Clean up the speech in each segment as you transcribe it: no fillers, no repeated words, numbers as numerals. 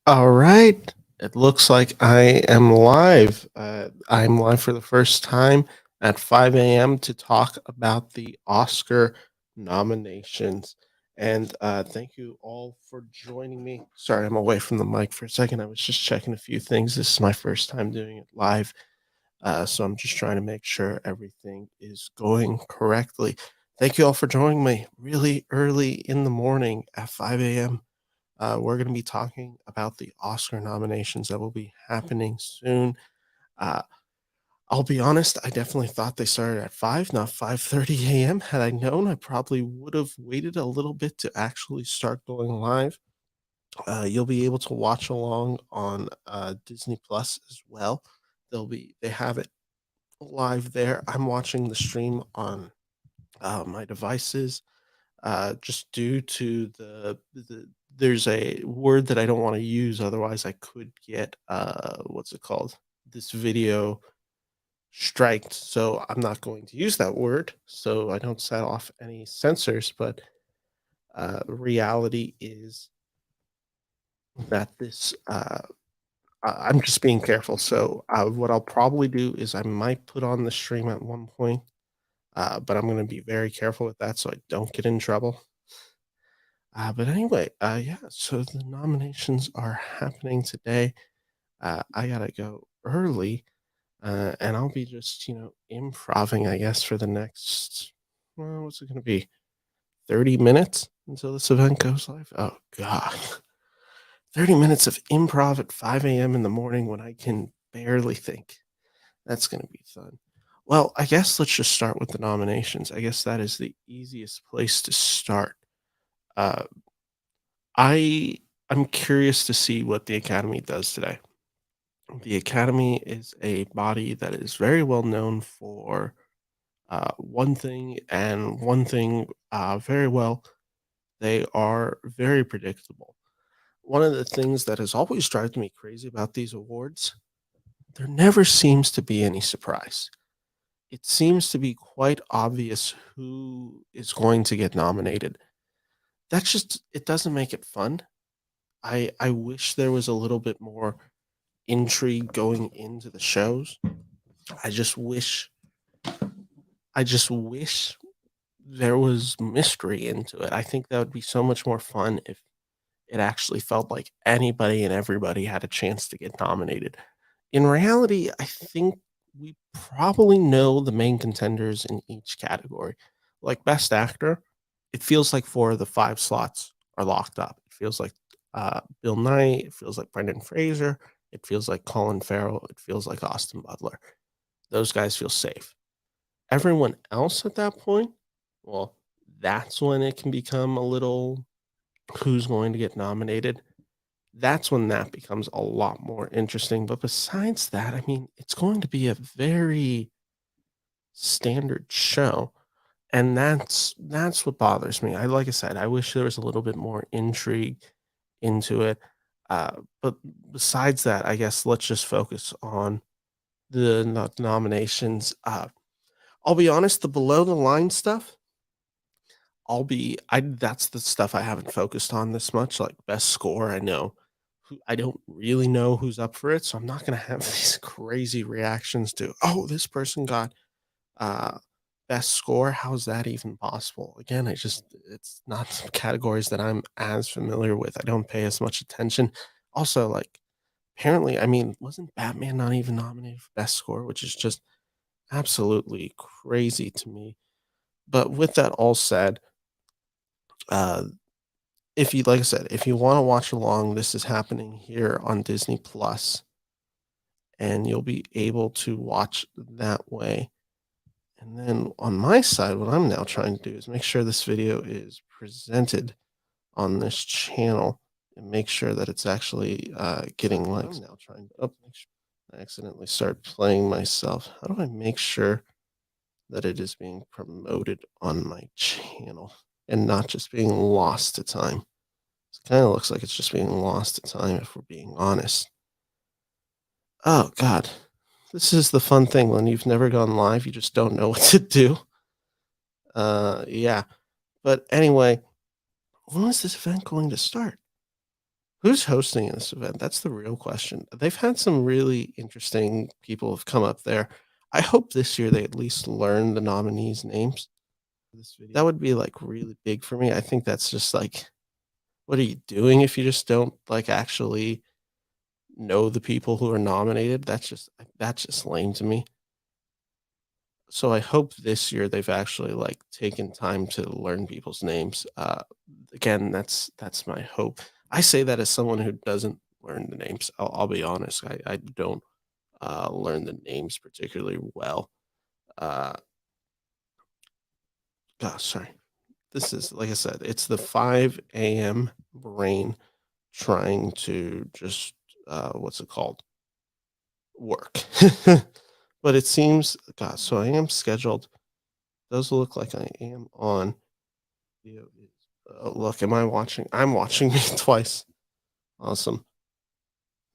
All right. It looks like I am live. I'm live for the first time at 5 a.m. to talk about the Oscar nominations. And thank you all for joining me. Sorry, I'm away from the mic for a second. I was just checking a few things. This is my first time doing it live. So I'm just trying to make sure everything is going correctly. Thank you all for joining me really early in the morning at 5 a.m. We're going to be talking about the Oscar nominations that will be happening soon. Uh, I'll be honest, I definitely thought they started at 5, not 5:30 a.m. Had I known, I probably would have waited a little bit to actually start going live. You'll be able to watch along on Disney Plus as well. They have it live there. I'm watching the stream on my devices just due to there's a word that I don't want to use, otherwise I could get what's it called? This video striked. So I'm not going to use that word so I don't set off any censors, but reality is that I'm just being careful. So what I'll probably do is I might put on the stream at one point, but I'm going to be very careful with that so I don't get in trouble. But anyway, yeah, so the nominations are happening today. I gotta go early, and I'll be just, improving, I guess, for the next, well, what's it gonna be? 30 minutes until this event goes live? Oh, God. 30 minutes of improv at 5 a.m. in the morning when I can barely think. That's gonna be fun. Well, I guess let's just start with the nominations. I guess that is the easiest place to start. Uh, I I'm curious to see what the Academy does today. The Academy is a body that is very well known for one thing and one thing very well. They are very predictable. One of the things that has always driven me crazy about these awards, there never seems to be any surprise. It seems to be quite obvious who is going to get nominated. That's just, it doesn't make it fun. I wish there was a little bit more intrigue going into the shows. I just wish I just wish there was mystery into it. I think that would be so much more fun if it actually felt like anybody and everybody had a chance to get nominated. In reality, I think we probably know the main contenders in each category. Like best actor, it feels like 4 of the 5 slots are locked up. It feels like Bill Nye, it feels like Brendan Fraser, it feels like Colin Farrell, it feels like Austin Butler. Those guys feel safe. Everyone else at that point, well, that's when it can become a little who's going to get nominated. That's when that becomes a lot more interesting. But besides that, I mean, it's going to be a very standard show. And that's what bothers me. Like I said, I wish there was a little bit more intrigue into it. But besides that, I guess let's just focus on the nominations. I'll be honest, the below the line stuff, I that's the stuff I haven't focused on this much, like best score, I know who I don't really know who's up for it, so I'm not gonna have these crazy reactions to, "Oh, this person got, uh, best score, how's that even possible?" Again, it's not categories that I'm as familiar with, I don't pay as much attention. Also, like, apparently, I mean, wasn't Batman not even nominated for best score, which is just absolutely crazy to me. But with that all said, uh if you like I said, if you wanna watch along, this is happening here on Disney Plus, and you'll be able to watch that way. And then on my side, what I'm now trying to do is make sure this video is presented on this channel and make sure that it's actually, getting likes. I'm now trying to make sure I accidentally start playing myself. How do I make sure that it is being promoted on my channel and not just being lost to time? It kind of looks like it's just being lost to time if we're being honest. Oh god. This is the fun thing when you've never gone live, you just don't know what to do. Yeah. But anyway, when is this event going to start? Who's hosting this event? That's the real question. They've had some really interesting people have come up there. I hope this year they at least learn the nominees' names. That would be, like, really big for me. I think that's just, like, what are you doing if you just don't, like, actually know the people who are nominated? That's just lame to me. So I hope this year they've actually, like, taken time to learn people's names. Again, that's my hope. I say that as someone who doesn't learn the names. I'll be honest. I don't learn the names particularly well. Uh, Gosh, sorry. This is like I said, it's the 5 a.m. brain trying to just what's it called? Work. But it seems, God, so I am scheduled. Does look like I am on. Video is look, am I watching? I'm watching me twice. Awesome.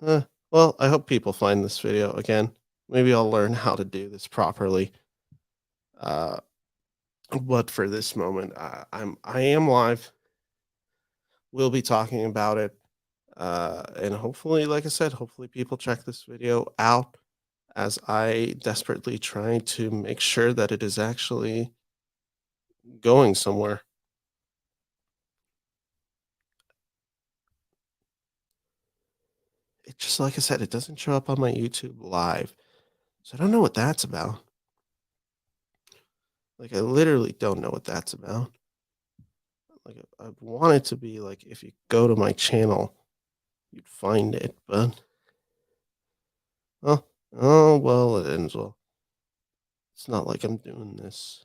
Uh, well, I hope people find this video again. Maybe I'll learn how to do this properly. Uh, but for this moment, I am live. We'll be talking about it, and hopefully, like I said, hopefully people check this video out as I desperately try to make sure that it is actually going somewhere. It just like I said, it doesn't show up on my YouTube live. So I don't know what that's about. Like I literally don't know what that's about. Like I want it to be like if you go to my channel, you'd find it, but oh, oh well, it ends well. It's not like I'm doing this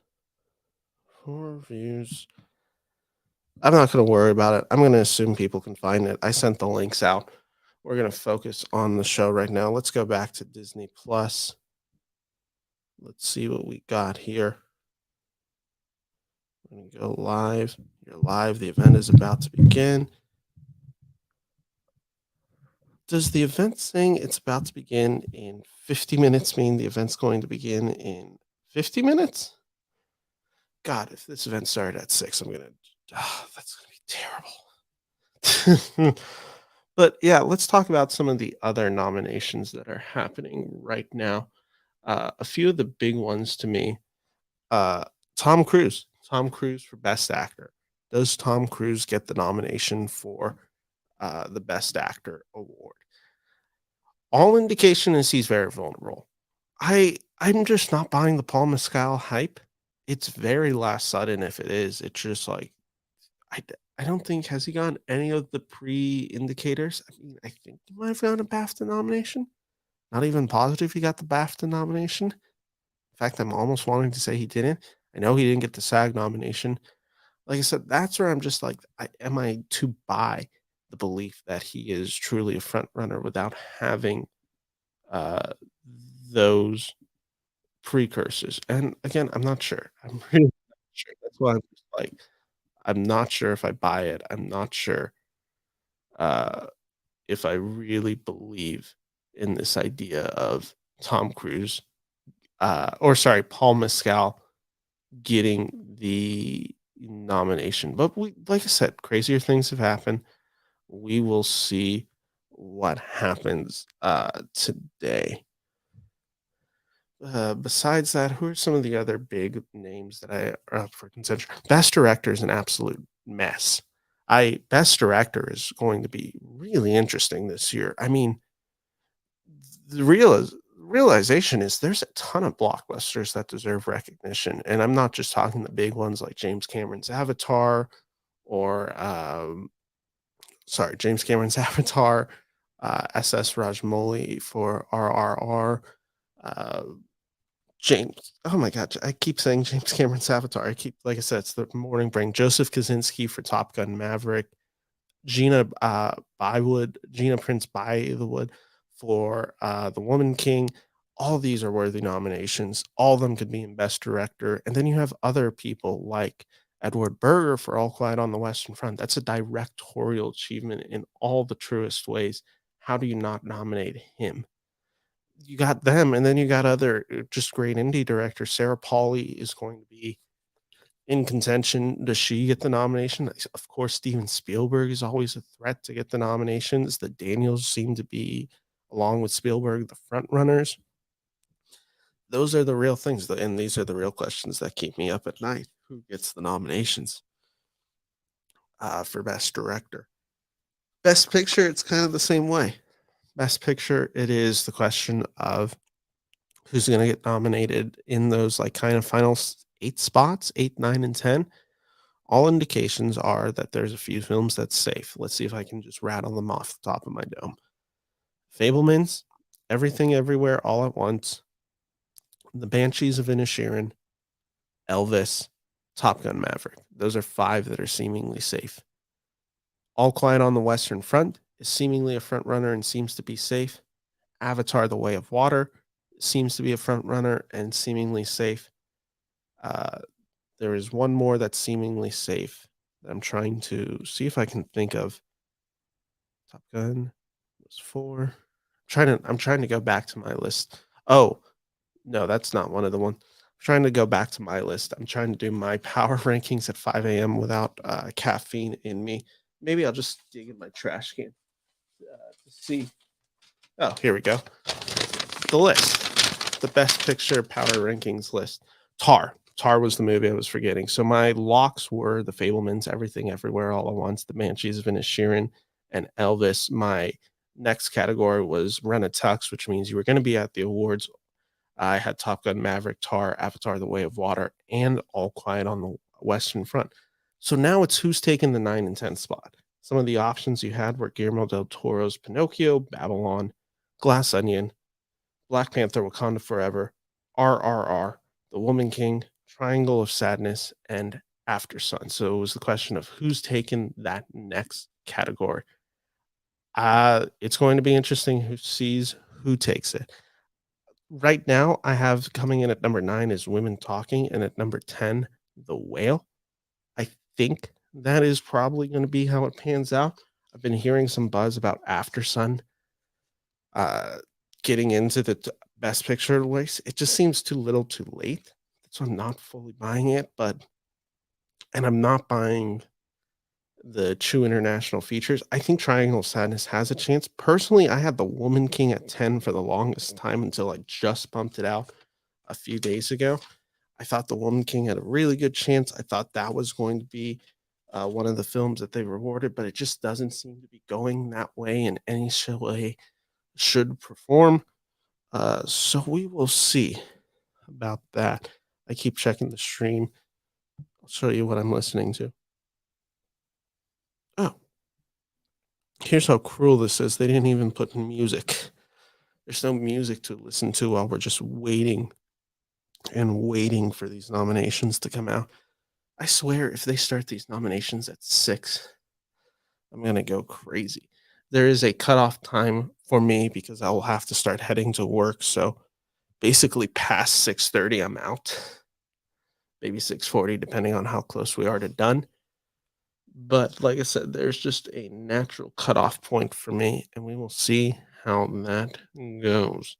for views. I'm not going to worry about it. I'm going to assume people can find it. I sent the links out. We're going to focus on the show right now. Let's go back to Disney Plus. Let's see what we got here. We're going to go live. You're live. The event is about to begin. Does the event saying it's about to begin in 50 minutes mean the event's going to begin in 50 minutes? God, if this event started at 6, I'm going to, that's going to be terrible. But yeah, let's talk about some of the other nominations that are happening right now. A few of the big ones to me, uh, Tom Cruise. Tom Cruise for Best Actor. Does Tom Cruise get the nomination for the Best Actor award? All indication is he's very vulnerable. I'm just not buying the Paul Mescal hype. It's very last sudden if it is. It's just like I don't think has he gotten any of the pre-indicators? I mean, I think he might have gotten a BAFTA nomination. Not even positive he got the BAFTA nomination. In fact, I'm almost wanting to say he didn't. I know he didn't get the SAG nomination. Like I said, that's where I'm just like, am I to buy the belief that he is truly a front runner without having uh, those precursors? And again, I'm not sure. I'm really not sure. That's why I'm just like, I'm not sure if I buy it. I'm not sure uh, if I really believe in this idea of Tom Cruise, or sorry, Paul Mescal getting the nomination. But we, like I said, crazier things have happened. We will see what happens today. Besides that, who are some of the other big names that I are up for contention? Best director is an absolute mess. I Best director is going to be really interesting this year. I mean, the realization is there's a ton of blockbusters that deserve recognition, and I'm not just talking the big ones like James Cameron's Avatar or James Cameron's Avatar, SS Rajmouli for RRR, uh, James. Oh my god, I keep saying James Cameron's Avatar. I keep, like I said, it's the morning brain. Joseph Kaczynski for Top Gun Maverick. Gina Prince Bythewood for The Woman King. All these are worthy nominations. All of them could be in Best Director. And then you have other people like Edward Berger for All Quiet on the Western Front. That's a directorial achievement in all the truest ways. How do you not nominate him? You got them, and then you got other just great indie directors. Sarah Polley is going to be in contention. Does she get the nomination? Of course, Steven Spielberg is always a threat to get the nominations. The Daniels seem to be, along with Spielberg, the front runners. Those are the real things, and these are the real questions that keep me up at night. Who gets the nominations for Best Director? Best Picture, it's kind of the same way. Best Picture, it is the question of who's going to get nominated in those like kind of final eight spots, eight, nine, and 10. All indications are that there's a few films that's safe. Let's see if I can just rattle them off the top of my dome. Fablemans, Everything Everywhere All at Once, The Banshees of Inisherin, Elvis, Top Gun Maverick. Those are five that are seemingly safe. All Quiet on the Western Front is seemingly a front runner and seems to be safe. Avatar: The Way of Water seems to be a front runner and seemingly safe. Uh, there is one more that's seemingly safe that I'm trying to see if I can think of. Top Gun was 4. I'm trying to go back to my list. Oh, no, that's not one of the one. I'm trying to go back to my list. I'm trying to do my power rankings at 5 AM without, caffeine in me. Maybe I'll just dig in my trash can, to see. Oh, here we go. The list. The Best Picture Power Rankings list. Tar. Tar was the movie I was forgetting. So my locks were The Fablemans, Everything Everywhere All at Once, The Banshees of Inisherin, and Elvis. My next category was Rent a Tux, which means you were going to be at the awards. I had Top Gun Maverick, Tar, Avatar: The Way of Water, and All Quiet on the Western Front. So now it's who's taking the 9 and 10 spot. Some of the options you had were Guillermo del Toro's Pinocchio, Babylon, Glass Onion, Black Panther: Wakanda Forever, RRR, The Woman King, Triangle of Sadness, and After Sun. So it was the question of who's taking that next category. It's going to be interesting who sees who takes it. Right now, I have coming in at number 9 is Women Talking, and at number 10, The Whale. I think that is probably going to be how it pans out. I've been hearing some buzz about After Sun uh, getting into the best picture race. It just seems too little too late. So I'm not fully buying it, and I'm not buying the True International features. I think Triangle of Sadness has a chance. Personally, I had The Woman King at 10 for the longest time until I just bumped it out a few days ago. I thought The Woman King had a really good chance. I thought that was going to be one of the films that they rewarded, but it just doesn't seem to be going that way in any way should perform. So we will see about that. I keep checking the stream. I'll show you what I'm listening to. Oh, here's how cruel this is. They didn't even put music. There's no music to listen to while we're just waiting and waiting for these nominations to come out. I swear, if they start these nominations at 6, I'm going to go crazy. There is a cutoff time for me because I will have to start heading to work. So basically, past 6:30, I'm out. Maybe 6:40, depending on how close we are to done. But like I said, there's just a natural cutoff point for me, and we will see how that goes.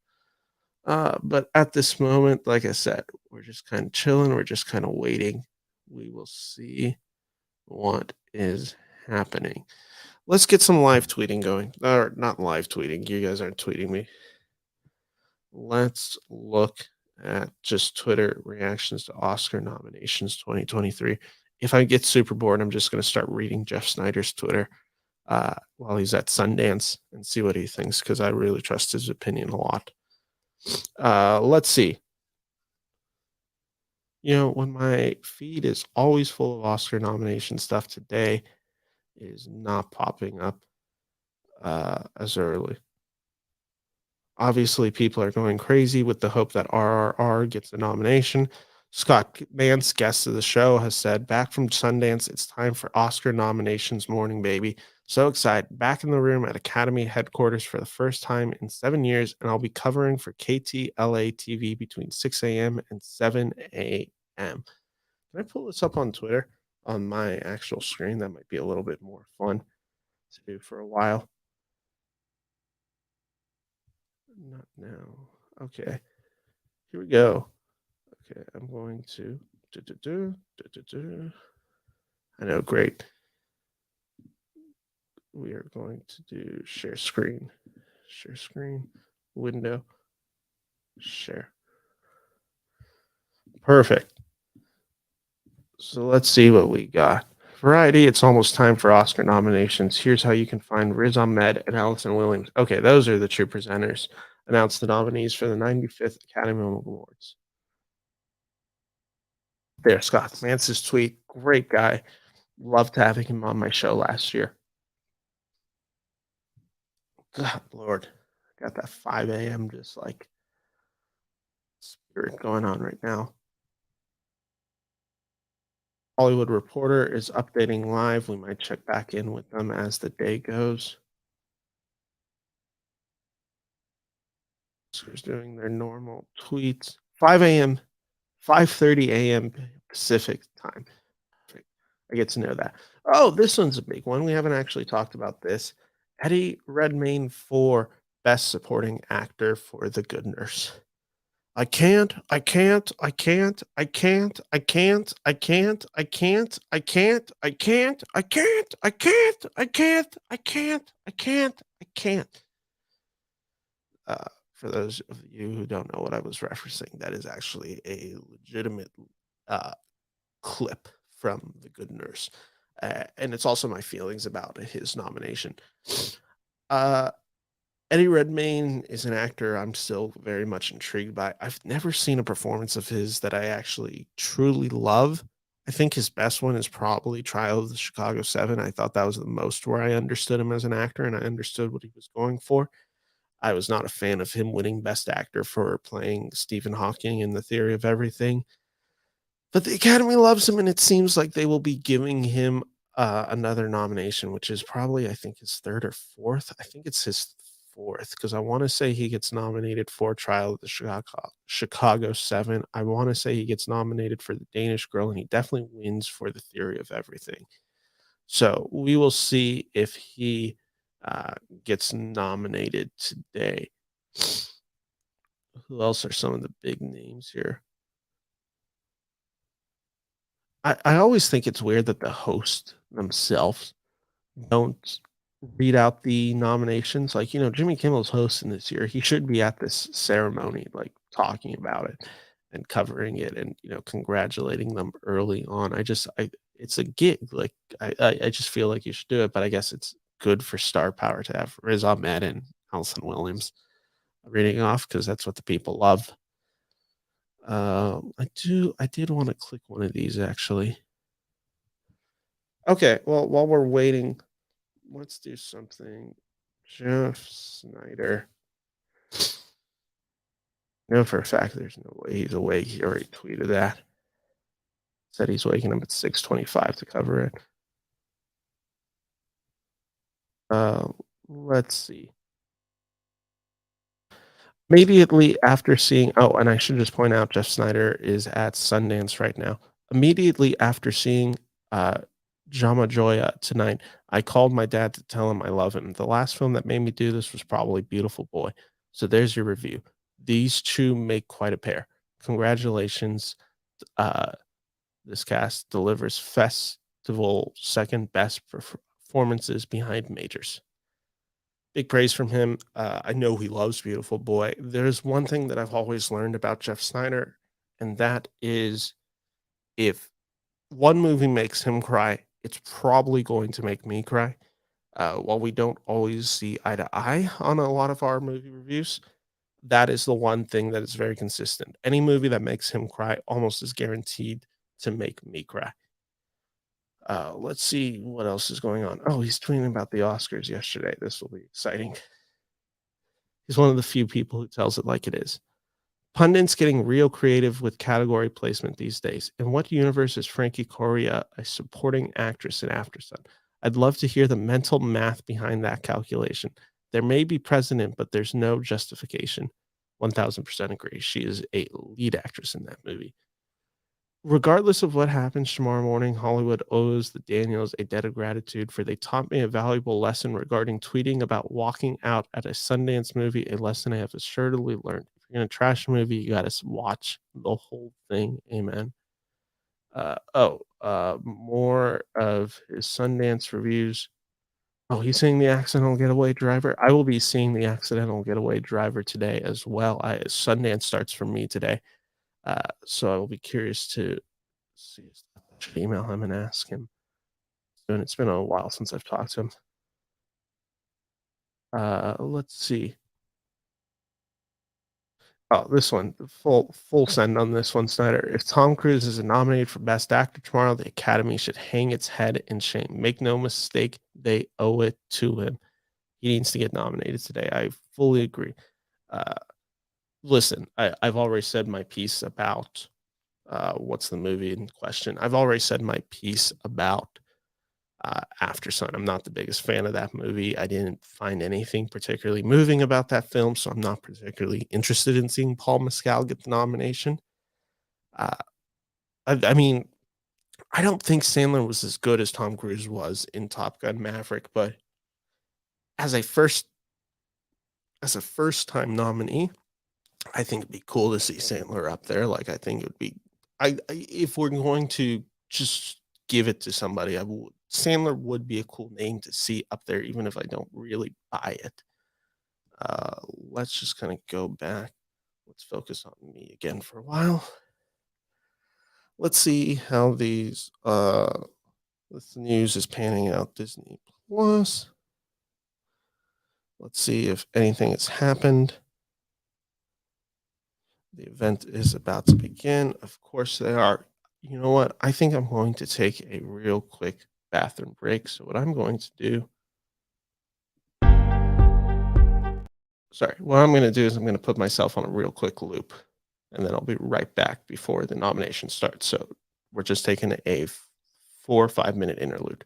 But at this moment, like I said, we're just kind of chilling. We're just kind of waiting. We will see what is happening. Let's get some live tweeting going. Or not live tweeting. You guys aren't tweeting me. Let's look at just Twitter reactions to Oscar nominations 2023. If I get super bored, I'm just going to start reading Jeff Snyder's Twitter while he's at Sundance and see what he thinks because I really trust his opinion a lot. Let's see. When my feed is always full of Oscar nomination stuff, today is not popping up as early. Obviously, people are going crazy with the hope that RRR gets a nomination. Scott Mance, guest of the show, has said, "Back from Sundance, it's time for Oscar nominations morning, baby. So excited. Back in the room at Academy headquarters for the first time in 7 years, and I'll be covering for KTLA TV between 6 a.m. and 7 a.m." Can I pull this up on Twitter on my actual screen? That might be a little bit more fun to do for a while. Not now. Okay. Here we go. Okay, I'm going to Du-du-du, du-du-du. I know, great. We are going to do share screen, window, share. Perfect. So let's see what we got. Variety, it's almost time for Oscar nominations. Here's how you can find Riz Ahmed and Allison Williams. Okay, those are the true presenters. Announce the nominees for the 95th Academy Awards. There, Scott Lance's tweet. Great guy. Loved having him on my show last year. God, Lord. Got that 5 a.m. just like spirit going on right now. Hollywood Reporter is updating live. We might check back in with them as the day goes. Oscars doing their normal tweets. 5 a.m., 5:30 a.m. Pacific time. I get to know that. Oh, this one's a big one. We haven't actually talked about this. Eddie Redmayne for Best Supporting Actor for The Good Nurse. I can't, I can't, I can't, I can't, I can't, I can't, I can't, I can't, I can't, I can't, I can't, I can't, I can't, I can't, I can't. For those of you who don't know what I was referencing, that is actually a legitimate uh, clip from The Good Nurse. And it's also my feelings about his nomination. Uh, Eddie Redmayne is an actor I'm still very much intrigued by. I've never seen a performance of his that I actually truly love. I think his best one is probably Trial of the Chicago 7. I thought that was the most where I understood him as an actor and I understood what he was going for. I was not a fan of him winning Best Actor for playing Stephen Hawking in The Theory of Everything. But the Academy loves him, and it seems like they will be giving him another nomination, which is probably, I think, his third or fourth. I think it's his fourth because I want to say he gets nominated for Trial of the Chicago 7. I want to say he gets nominated for The Danish Girl, and he definitely wins for The Theory of Everything. So we will see if he uh, gets nominated today. Who else are some of the big names here? I always think it's weird that the host themselves don't read out the nominations. Like, Jimmy Kimmel's hosting this year. He should be at this ceremony, like talking about it and covering it and, congratulating them early on. It's a gig. Like, I just feel like you should do it, but I guess it's good for star power to have Riz Ahmed and Allison Williams reading off because that's what the people love. I did want to click one of these actually. Okay, well, while we're waiting, let's do something. Jeff Snyder. No, for a fact, there's no way he's awake. He already tweeted that. Said he's waking up at 6:25 to cover it. Uh, let's see. Immediately after seeing, oh, and I should just point out, Jeff Snyder is at Sundance right now. Immediately after seeing Jama Joya tonight, I called my dad to tell him I love him. The last film that made me do this was probably Beautiful Boy. So there's your review. These two make quite a pair. Congratulations. Uh, this cast delivers festival second best performances behind majors. Big praise from him. I know he loves Beautiful Boy. There's one thing that I've always learned about Jeff Snyder, and that is if one movie makes him cry, it's probably going to make me cry. While we don't always see eye to eye on a lot of our movie reviews, that is the one thing that is very consistent. Any movie that makes him cry almost is guaranteed to make me cry. Let's see what else is going on. Oh, he's tweeting about the Oscars yesterday. This will be exciting. He's one of the few people who tells it like it is. Pundits getting real creative with category placement these days. In what universe is Frankie Coria a supporting actress in Aftersun? I'd love to hear the mental math behind that calculation. There may be precedent, but there's no justification. 1000% agree. She is a lead actress in that movie. Regardless of what happens tomorrow morning, Hollywood owes the Daniels a debt of gratitude for they taught me a valuable lesson regarding tweeting about walking out at a Sundance movie, a lesson I have assuredly learned. If you're going to trash a movie, you got to watch the whole thing. Amen. More of his Sundance reviews. Oh, he's seeing The Accidental Getaway Driver. I will be seeing The Accidental Getaway Driver today as well. Sundance starts for me today, so I will be curious to see his stuff. I should email him and ask him soon. It's been a while since I've talked to him. Let's see. Oh, this one, full send on this one, Snyder. If Tom Cruise is nominated for Best Actor tomorrow, the Academy should hang its head in shame. Make no mistake, they owe it to him. He needs to get nominated today. I fully agree. Uh, Listen, I've already said my piece about what's the movie in question. I've already said my piece about After Sun. I'm not the biggest fan of that movie. I didn't find anything particularly moving about that film, so I'm not particularly interested in seeing Paul Mescal get the nomination. Uh, I mean, I don't think Sandler was as good as Tom Cruise was in Top Gun Maverick, but as a first as a first time nominee, I think it'd be cool to see Sandler up there. Like, I think it would be if we're going to just give it to somebody, Sandler would be a cool name to see up there, even if I don't really buy it. Let's just kind of go back. Let's focus on me again for a while. Let's see how this news is panning out. Disney Plus. Let's see if anything has happened. The event is about to begin. Of course, they are. You know what? I think I'm going to take a real quick bathroom break. So, what I'm going to do, what I'm going to do is I'm going to put myself on a real quick loop and then I'll be right back before the nomination starts. So, we're just taking a 4 or 5 minute interlude.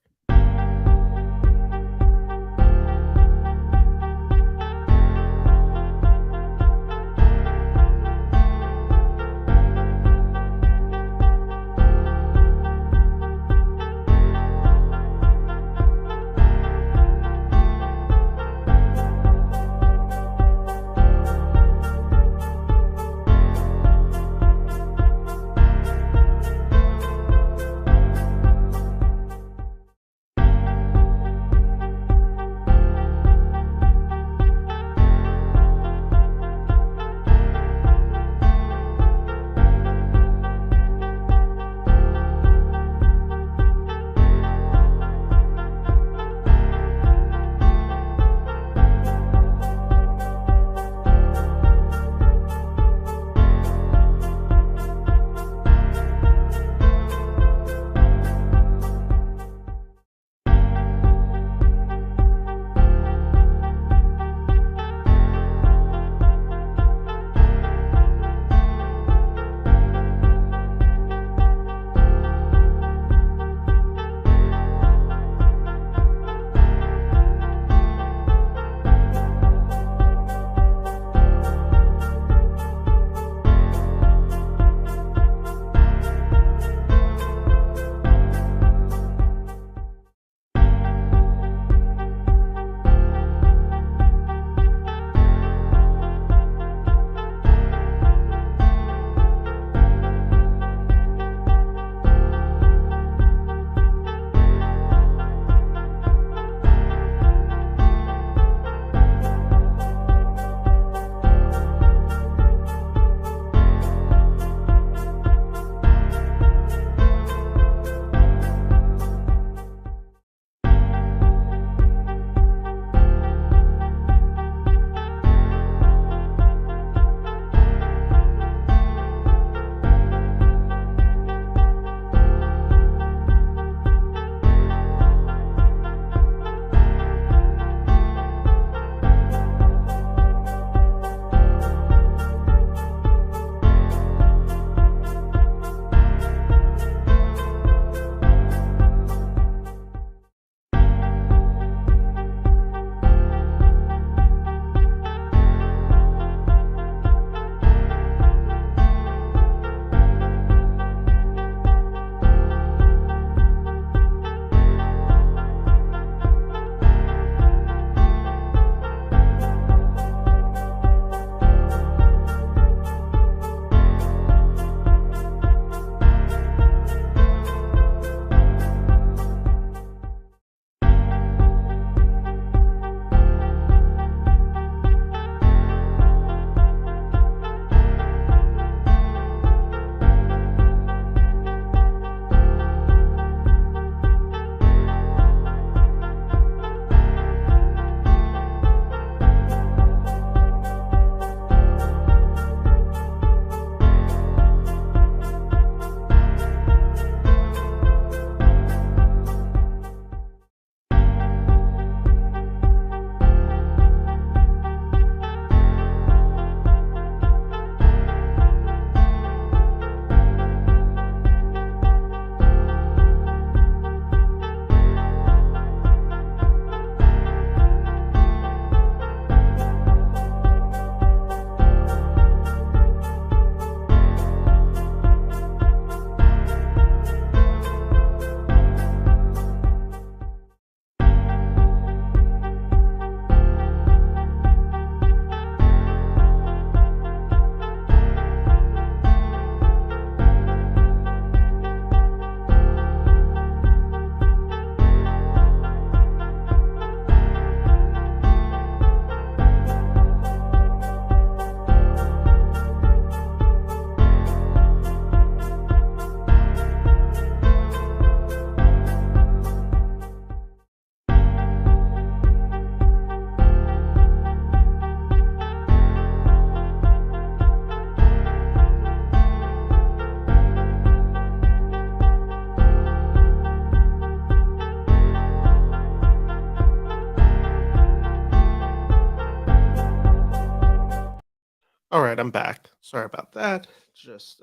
All right, I'm back. Sorry about that. Just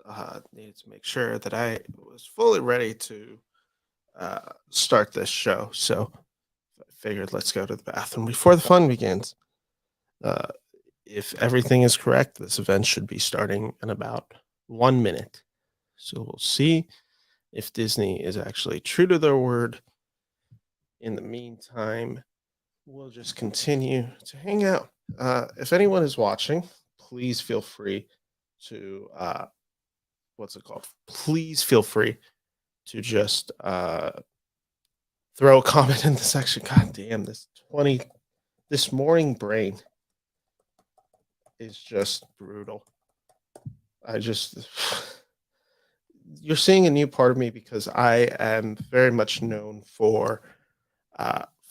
needed to make sure that I was fully ready to start this show. So I figured let's go to the bathroom before the fun begins. Uh, if everything is correct, this event should be starting in about 1 minute. So we'll see if Disney is actually true to their word. In the meantime, we'll just continue to hang out. If anyone is watching, please feel free to what's it called? Please feel free to just throw a comment in the section. God damn, this morning brain is just brutal. I just you're seeing a new part of me because I am very much known for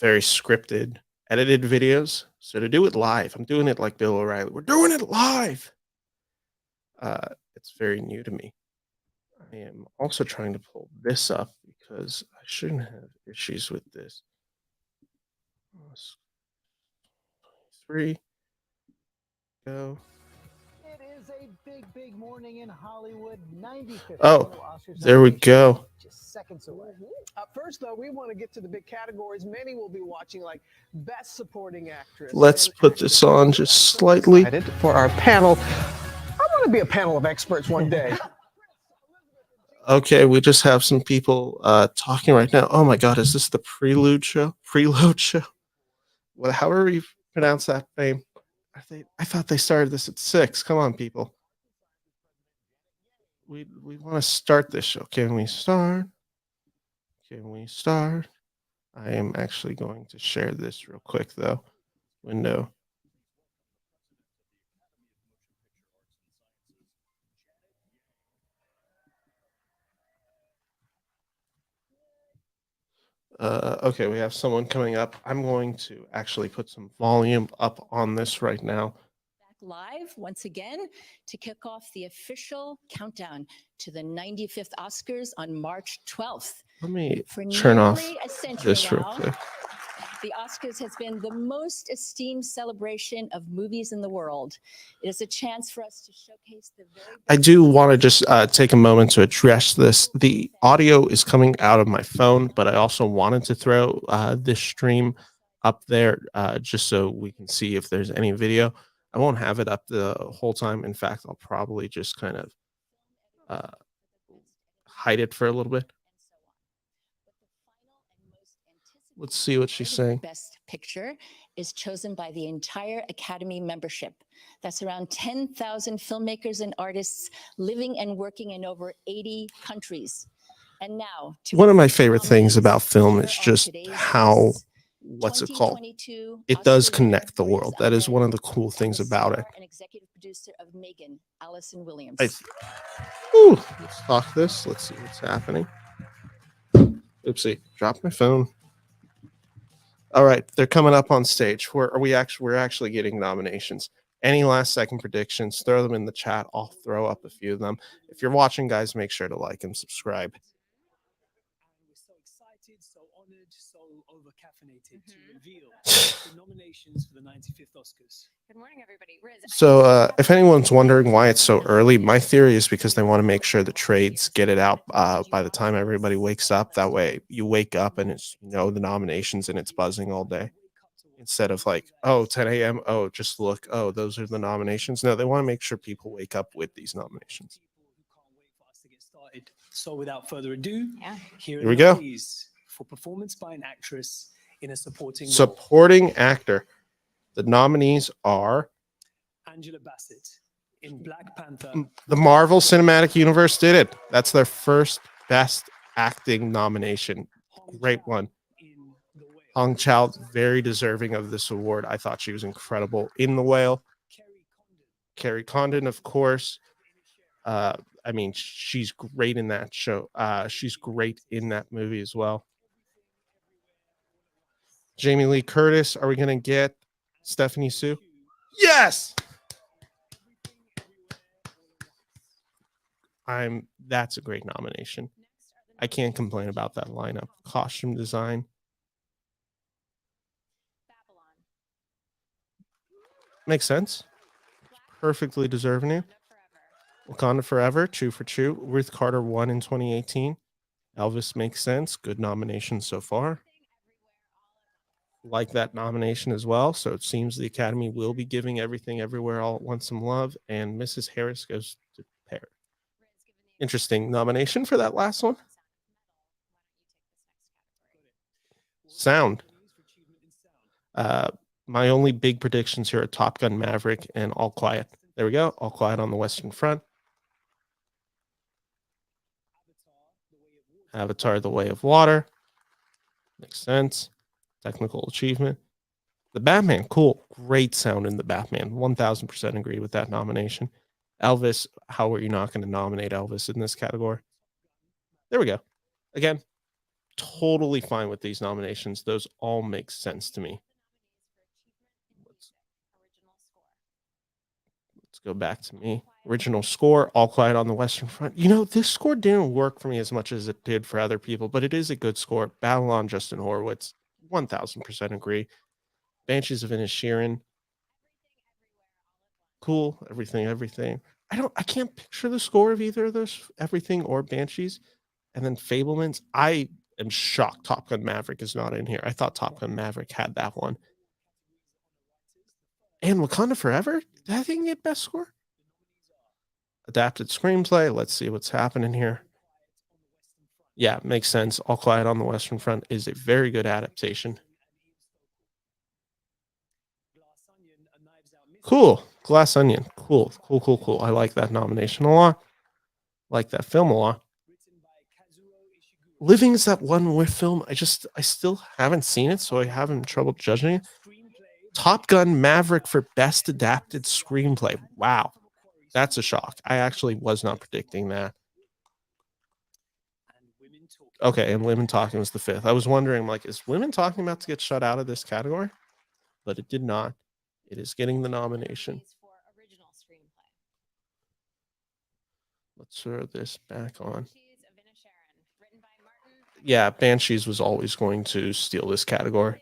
very scripted, edited videos. So to do it live, I'm doing it like Bill O'Reilly. We're doing it live. It's very new to me. I am also trying to pull this up because I shouldn't have issues with this. 3 go. It is a big morning in Hollywood. 95th Oh, annual Oscars there we nomination go. just seconds away. First, though, we want to get to the big categories. Many will be watching, like Best Supporting Actress. Let's and put this Actress. on just slightly. Excited for our panel. I want to be a panel of experts one day. Okay, we just have some people talking right now. Oh my god, is this the prelude show? Preload show? Well, however you pronounce that name. I thought they started this at 6. Come on, people. We want to start this show. Can we start? Can we start? I am actually going to share this real quick though. Window. Okay, we have someone coming up. I'm going to actually put some volume up on this right now. Back live once again to kick off the official countdown to the 95th Oscars on March 12th. Let me For turn off nearly a century this real now, quick. the Oscars has been the most esteemed celebration of movies in the world. It is a chance for us to showcase the very I best do want to just take a moment to address this. The audio is coming out of my phone, but I also wanted to throw this stream up there just so we can see if there's any video. I won't have it up the whole time. In fact, I'll probably just kind of uh, hide it for a little bit. Let's see what she's saying. Best Picture is chosen by the entire Academy membership. That's around 10,000 filmmakers and artists living and working in over 80 countries. And now, one of my favorite things about film is just how, what's it called? It does connect the world. That is one of the cool things about it. An executive producer of Megan, Allison Williams. Let's talk this. Let's see what's happening. Oopsie, dropped my phone. All right, they're coming up on stage. We're actually getting nominations. Any last second predictions, throw them in the chat. I'll throw up a few of them. If you're watching, guys, make sure to like and subscribe. We're so excited, so honored, so over-caffeinated to reveal the nominations for the 95th Oscars. Good morning, everybody. Riz, So if anyone's wondering why it's so early, my theory is because they want to make sure the trades get it out by the time everybody wakes up. That way you wake up and it's, the nominations and it's buzzing all day. Instead of like, 10 a.m. Oh, just look. Oh, those are the nominations. No, they want to make sure people wake up with these nominations. So without further ado, here we go. For performance by an actress in a supporting actor. The nominees are Angela Bassett in Black Panther. The Marvel Cinematic Universe did it. That's their first Best Acting nomination. Great one. Hong Chow, very deserving of this award. I thought she was incredible in The Whale. Carrie Condon, of course. She's great in that show. She's great in that movie as well. Jamie Lee Curtis. Are we going to get Stephanie Sue? Yes! That's a great nomination. I can't complain about that lineup. Costume design. Makes sense. perfectly deserving it. Wakanda Forever, Chew for Chew. Ruth Carter won in 2018. Elvis makes sense. Good nomination so far. Like that nomination as well. So it seems the Academy will be giving Everything Everywhere All at Once some love, and Mrs. Harris goes to Pear. Interesting nomination for that last one. Sound. Uh, my only big predictions here are Top Gun Maverick and All Quiet. There we go. All Quiet on the Western Front. Avatar: The Way of Water. Makes sense. Technical achievement. The Batman, cool. Great sound in the Batman. 1000% agree with that nomination. Elvis, how are you not going to nominate Elvis in this category? There we go. Again, totally fine with these nominations. Those all make sense to me. Let's go back to me. Original score, All Quiet on the Western Front. You know, this score didn't work for me as much as it did for other people, but it is a good score. Battle on Justin Horowitz, 1000% agree. Banshees of Inisherin, cool. Everything. I can't picture the score of either of those, Everything or Banshees. And then Fabelmans, I am shocked Top Gun Maverick is not in here. I thought Top Gun Maverick had that one. And Wakanda Forever, did that thing get best score? Adapted screenplay. Let's see what's happening here. Yeah, makes sense. All Quiet on the Western Front is a very good adaptation. Cool. Glass Onion. Cool. I like that nomination a lot. Like that film a lot. Living is that one with film. I still haven't seen it, so I have trouble judging it. Top Gun Maverick for Best Adapted Screenplay. Wow. That's a shock. I actually was not predicting that. Okay, and Women Talking was the fifth. I was wondering, like, is Women Talking about to get shut out of this category? But it did not. It is getting the nomination. Let's throw this back on. Yeah, Banshees was always going to steal this category.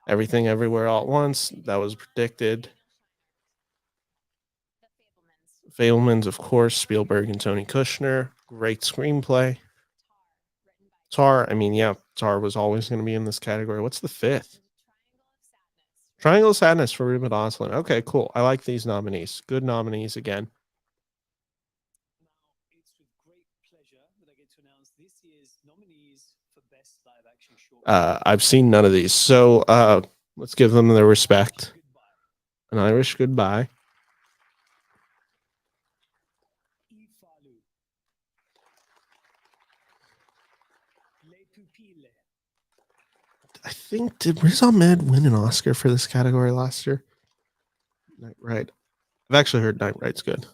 Everything Everywhere All at Once. That was predicted. Fabelmans, of course, Spielberg and Tony Kushner. Great screenplay. Tar, I mean, yeah, Tar was always going to be in this category. What's the fifth? Triangle of Sadness for Ruben Ostlund. Okay, cool. I like these nominees. Good nominees again. I've seen none of these, so let's give them their respect. An Irish Goodbye. I think, did Riz Ahmed win an Oscar for this category last year? Night Ride. I've actually heard Night Ride's good.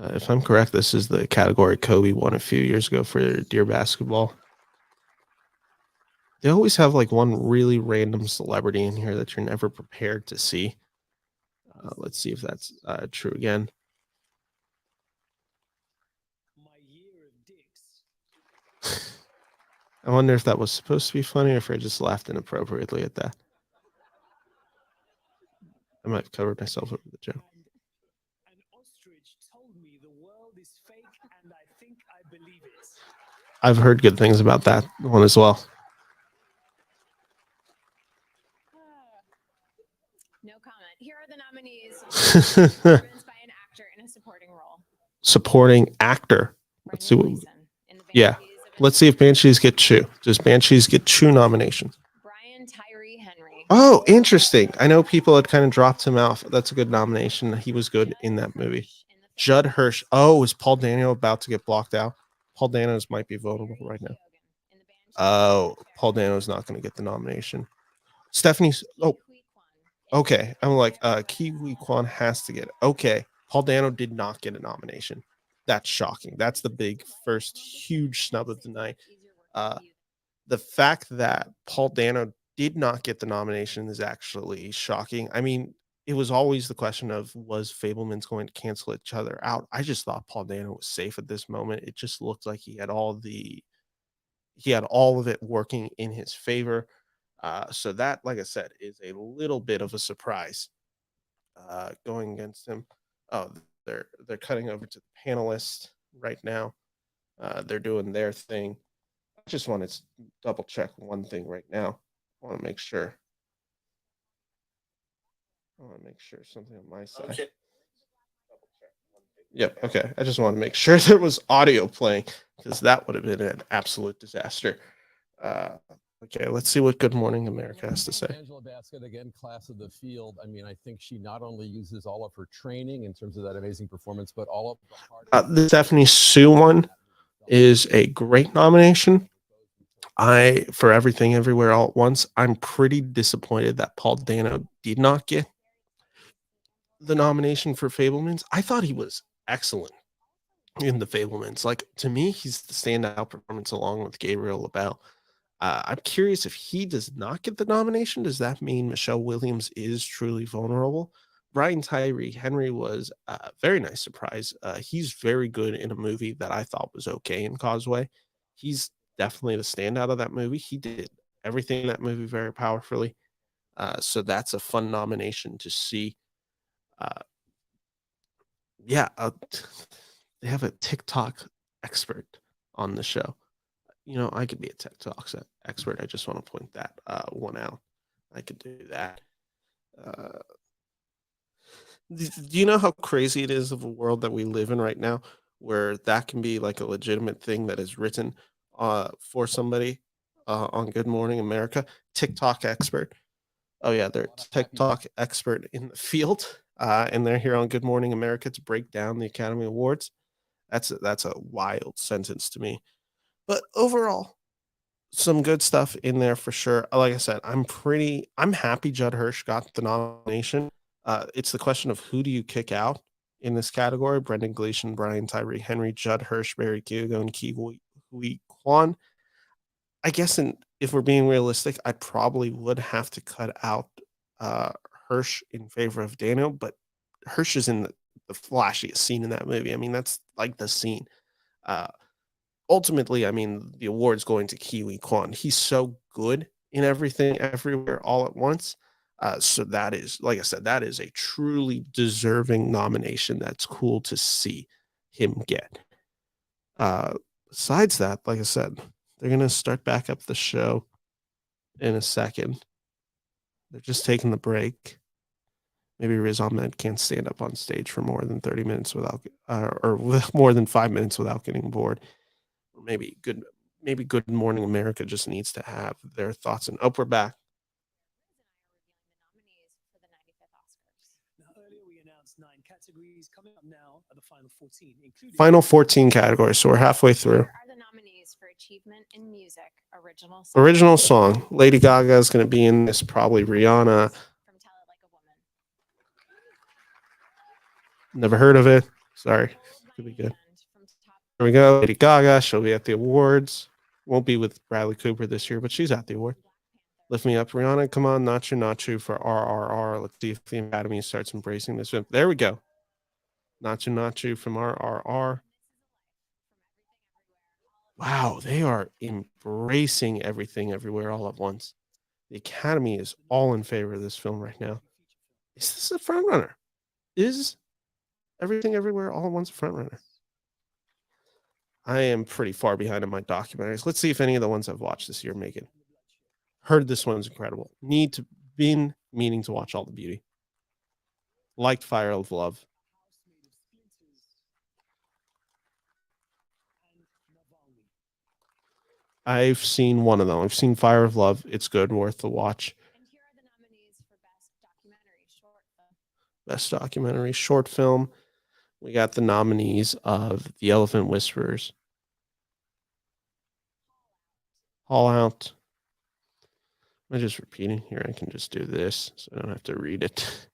If I'm correct, this is the category Kobe won a few years ago for Dear Basketball. They always have like one really random celebrity in here that you're never prepared to see. Let's see if that's true again. I wonder if that was supposed to be funny or if I just laughed inappropriately at that. I might have covered myself over the joke. An ostrich told me the world is fake and I think I believe it. I've heard good things about that one as well. No comment. Here are the nominees. Performance by an actor in a supporting role. Supporting actor. Let's see what. Yeah. Let's see if Banshees get Chew. Does Banshees get Chew nominations? Brian Tyree Henry. Oh, interesting. I know people had kind of dropped him off. That's a good nomination. He was good in that movie. Judd Hirsch. Oh, is Paul Dano about to get blocked out? Paul Dano's might be votable right now. Oh, Paul Dano's not going to get the nomination. Stephanie's. Oh, okay. I'm like, Kiwi Kwan has to get it. Okay. Paul Dano did not get a nomination. That's shocking. That's the big first huge snub of the night. The fact that Paul Dano did not get the nomination is actually shocking. I mean, it was always the question of, was Fabelmans going to cancel each other out? I just thought Paul Dano was safe at this moment. It just looked like he had all the he had all of it working in his favor. So that, like I said, is a little bit of a surprise going against him. Oh, they're cutting over to the panelists right now. They're doing their thing. I just want to double check one thing right now. I want to make sure. I want to make sure something on my side. Okay. Yep. Okay. I just want to make sure there was audio playing because that would have been an absolute disaster. Uh, okay. Let's see what Good Morning America has to say. Angela Bassett, again, class of the field. I mean, I think she not only uses all of her training in terms of that amazing performance, but all of the hard. The Stephanie Sue one is a great nomination. For Everything Everywhere All at Once, I'm pretty disappointed that Paul Dano did not get the nomination for Fabelmans. I thought he was excellent in the Fabelmans. Like, to me, he's the standout performance along with Gabriel LaBelle. I'm curious if he does not get the nomination. Does that mean Michelle Williams is truly vulnerable? Brian Tyree Henry was a very nice surprise. He's very good in a movie that I thought was okay in Causeway. He's definitely the standout of that movie. He did everything in that movie very powerfully. So that's a fun nomination to see. Uh, yeah, they have a TikTok expert on the show. I could be a TikTok expert. I just want to point that one out. I could do that. Do you know how crazy it is of a world that we live in right now, where that can be like a legitimate thing that is written for somebody on Good Morning America? TikTok expert. Oh yeah, they're TikTok expert in the field, and they're here on Good Morning America to break down the Academy Awards. That's a wild sentence to me. But overall, some good stuff in there for sure. Like I said, I'm happy Judd Hirsch got the nomination. It's the question of who do you kick out in this category? Brendan Gleeson, Brian Tyree Henry, Judd Hirsch, Barry Keogh, and Hui Kwan. I guess if we're being realistic, I probably would have to cut out Hirsch in favor of Daniel, but Hirsch is in the flashiest scene in that movie. I mean, that's like the scene. Ultimately, I mean, the award's going to Kiwi Kwan. He's so good in Everything Everywhere All at Once. So that is, like I said, that is a truly deserving nomination. That's cool to see him get. Besides that, like I said, they're going to start back up the show in a second. They're just taking the break. Maybe Riz Ahmed can't stand up on stage for more than 30 minutes or more than 5 minutes without getting bored. Or maybe Good Morning America just needs to have their thoughts. And we're back. Earlier we announced 9 categories. Coming up now are the final 14, including Final 14 categories, so we're halfway through. Here are the nominees for achievement in music, original song. Original song. Lady Gaga is going to be in this, probably Rihanna. From Tell It Like a Woman. Never heard of it. Sorry. Could be good. Here we go. Lady Gaga. She'll be at the awards. Won't be with Bradley Cooper this year, but she's at the award. Lift Me Up, Rihanna. Come on, Nacho Nacho for RRR. Let's see if the Academy starts embracing this film. There we go. Nacho Nacho from RRR. Wow, they are embracing Everything Everywhere All at Once. The Academy is all in favor of this film right now. Is this a front runner? Is Everything Everywhere All at Once a front runner? I am pretty far behind on my documentaries. Let's see if any of the ones I've watched this year make it. Heard this one's incredible. Been meaning to watch All the Beauty. Liked Fire of Love. I've seen one of them. I've seen Fire of Love. It's good, worth the watch. And here are the nominees for Best Documentary Short Film. Best Documentary Short Film. We got the nominees of The Elephant Whisperers. All Out. I'm just repeating here. I can just do this so I don't have to read it.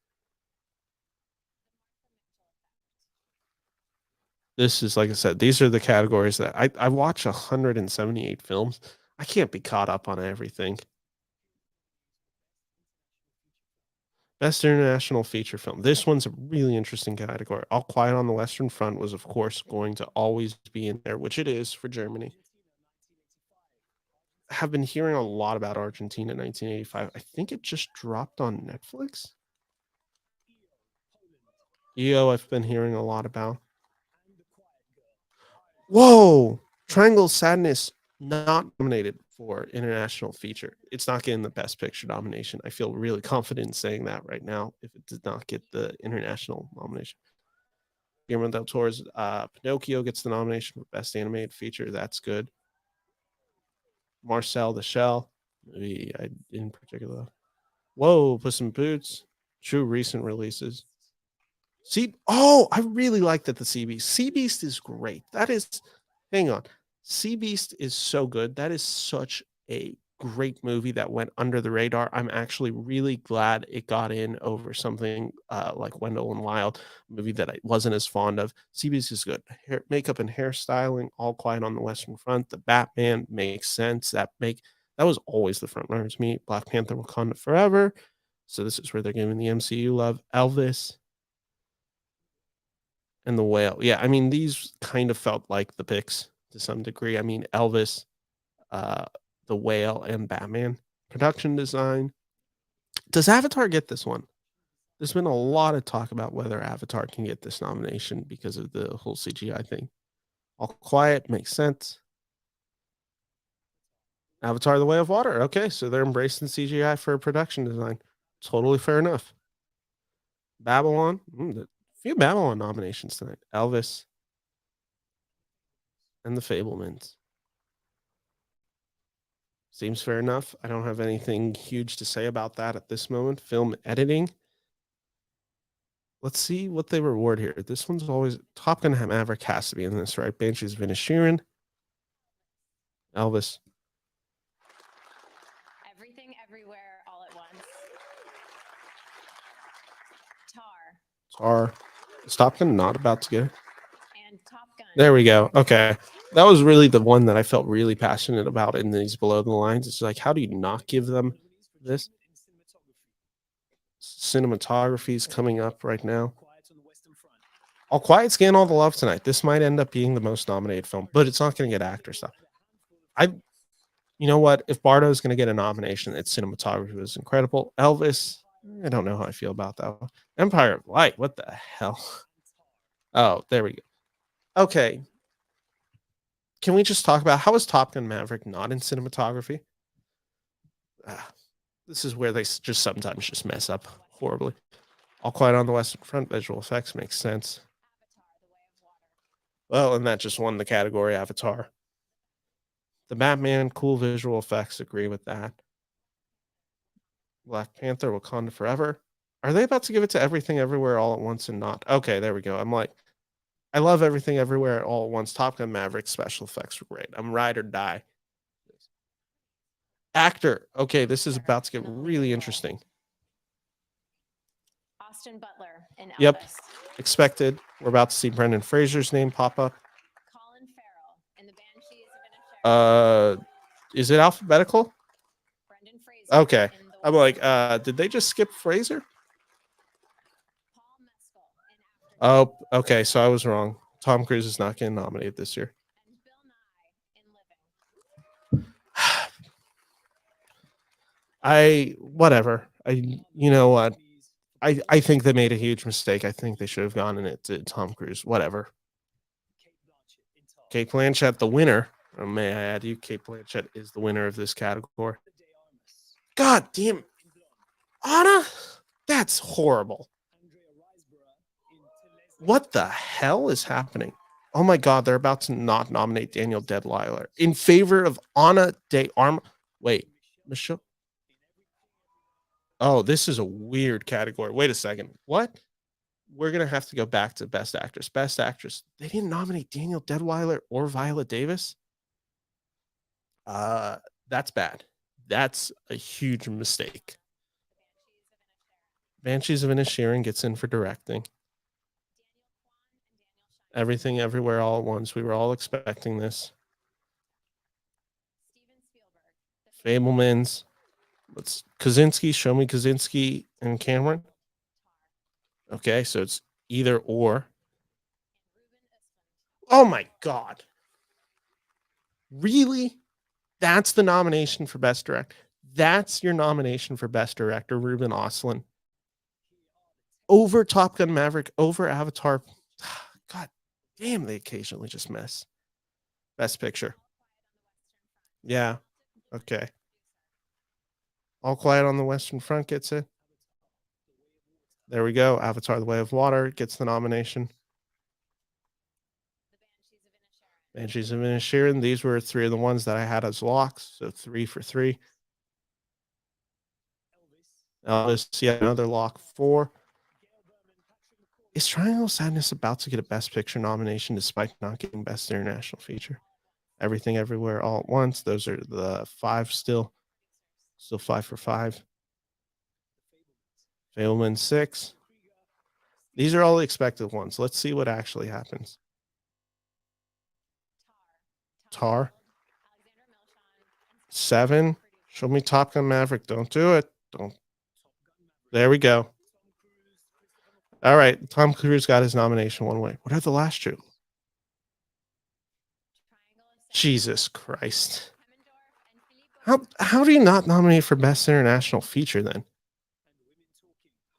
This is, like I said, these are the categories that I watch 178 films. I can't be caught up on everything. Best International Feature Film. This one's a really interesting category. All Quiet on the Western Front was, of course, going to always be in there, which it is for Germany. have been hearing a lot about Argentina 1985. I think it just dropped on Netflix. EO, I've been hearing a lot about. Whoa! Triangle of Sadness not nominated for international feature. It's not getting the Best Picture nomination. I feel really confident in saying that right now. If it did not get the international nomination, Guillermo del Toro's Pinocchio gets the nomination for Best Animated Feature. That's good. Marcel the Shell, movie I in particular. Whoa, Puss in Boots. True recent releases. I really like that the Sea Beast. Sea Beast is great. That is, hang on. Sea Beast is so good. That is such a great movie that went under the radar. I'm actually really glad it got in over something like Wendell and Wild, a movie that I wasn't as fond of. Sea Beast is good. Makeup and hairstyling, All Quiet on the Western Front. The Batman makes sense. That was always the front runner to me. Black Panther, Wakanda Forever. So this is where they're giving the MCU love. Elvis and The Whale. Yeah, I mean, these kind of felt like the picks to some degree. I mean, Elvis, The Whale, and Batman. Production design. Does Avatar get this one? There's been a lot of talk about whether Avatar can get this nomination because of the whole CGI thing. All Quiet makes sense. Avatar: The Way of Water. Okay, so they're embracing CGI for production design. Totally fair enough. Babylon. A few Babylon nominations tonight. Elvis and the Fabelmans. Seems fair enough. I don't have anything huge to say about that at this moment. Film editing. Let's see what they reward here. This one's always Top Gun Maverick has to be in this, right? Banshees of Inisherin. Elvis. Everything, everywhere, all at once. Tar. Is Top Gun not about to get it? and Top Gun. There we go. Okay. That was really the one that I felt really passionate about in these below the lines. It's like, how do you not give them this? Cinematography is coming up right now. All Quiet's getting all the love tonight. This might end up being the most nominated film, but it's not going to get actor stuff. You know what? If Bardo's going to get a nomination, its cinematography was incredible. Elvis, I don't know how I feel about that one. Empire of Light, what the hell? Oh, there we go. Okay. Can we just talk about how is Top Gun Maverick not in cinematography? This is where they just sometimes just mess up horribly. All Quiet on the Western Front, visual effects makes sense. Well, and that just won the category Avatar. The Batman, cool visual effects, agree with that. Black Panther, Wakanda Forever. Are they about to give it to Everything Everywhere All at Once and not? Okay, there we go. I'm like, I love Everything Everywhere All at Once. Top Gun Maverick special effects were great. I'm ride or die. Actor. Okay, this is about to get really interesting. Austin Butler in Elvis. Yep. Expected. We're about to see Brendan Fraser's name pop up. Colin Farrell in The Banshees of Inisherin. Is it alphabetical? Brendan Fraser. Okay. in The I'm Whale. like, did they just skip Fraser? Paul Mescal in After Oh, okay. So I was wrong. Tom Cruise is not getting nominated this year. and Bill Nye in Living. Whatever. You know what? I think they made a huge mistake. I think they should have gone in it to Tom Cruise. Whatever. Kate Blanchett, the winner. Oh, may I add you? Kate Blanchett is the winner of this category. God damn. Anna? That's horrible. What the hell is happening? Oh my God, they're about to not nominate Daniel Deadwyler in favor of Ana De Armas. Wait, Michelle. Oh, this is a weird category. Wait a second. What? We're going to have to go back to Best Actress. Best Actress. They didn't nominate Daniel Deadwyler or Viola Davis. That's bad. That's a huge mistake. Banshees of Inisherin gets in for directing. Everything, Everywhere, All at Once. We were all expecting this. Steven Spielberg. The Fabelmans. Let's Kaczynski. Show me Kaczynski and Cameron. Okay, so it's either or. Oh my God. Really? That's the nomination for Best Director. That's your nomination for Best Director, Ruben Östlund. Over Top Gun Maverick, over Avatar. God damn, they occasionally just miss. Best Picture. Yeah. Okay. All Quiet on the Western Front gets it. There we go. Avatar: The Way of Water gets the nomination. Banshees of Inisherin. These were three of the ones that I had as locks. So 3 for 3. Elvis, yeah, another lock. 4. Is Triangle of Sadness about to get a Best Picture nomination despite not getting Best International Feature? Everything Everywhere All at Once. Those are the 5 still. Still 5 for 5. Fabelmans 6. These are all the expected ones. Let's see what actually happens. Tar. 7. Show me Top Gun Maverick. Don't do it. Don't. There we go. All right. Tom Cruise got his nomination one way. What are the last two? Jesus Christ. How do you not nominate for Best International Feature then?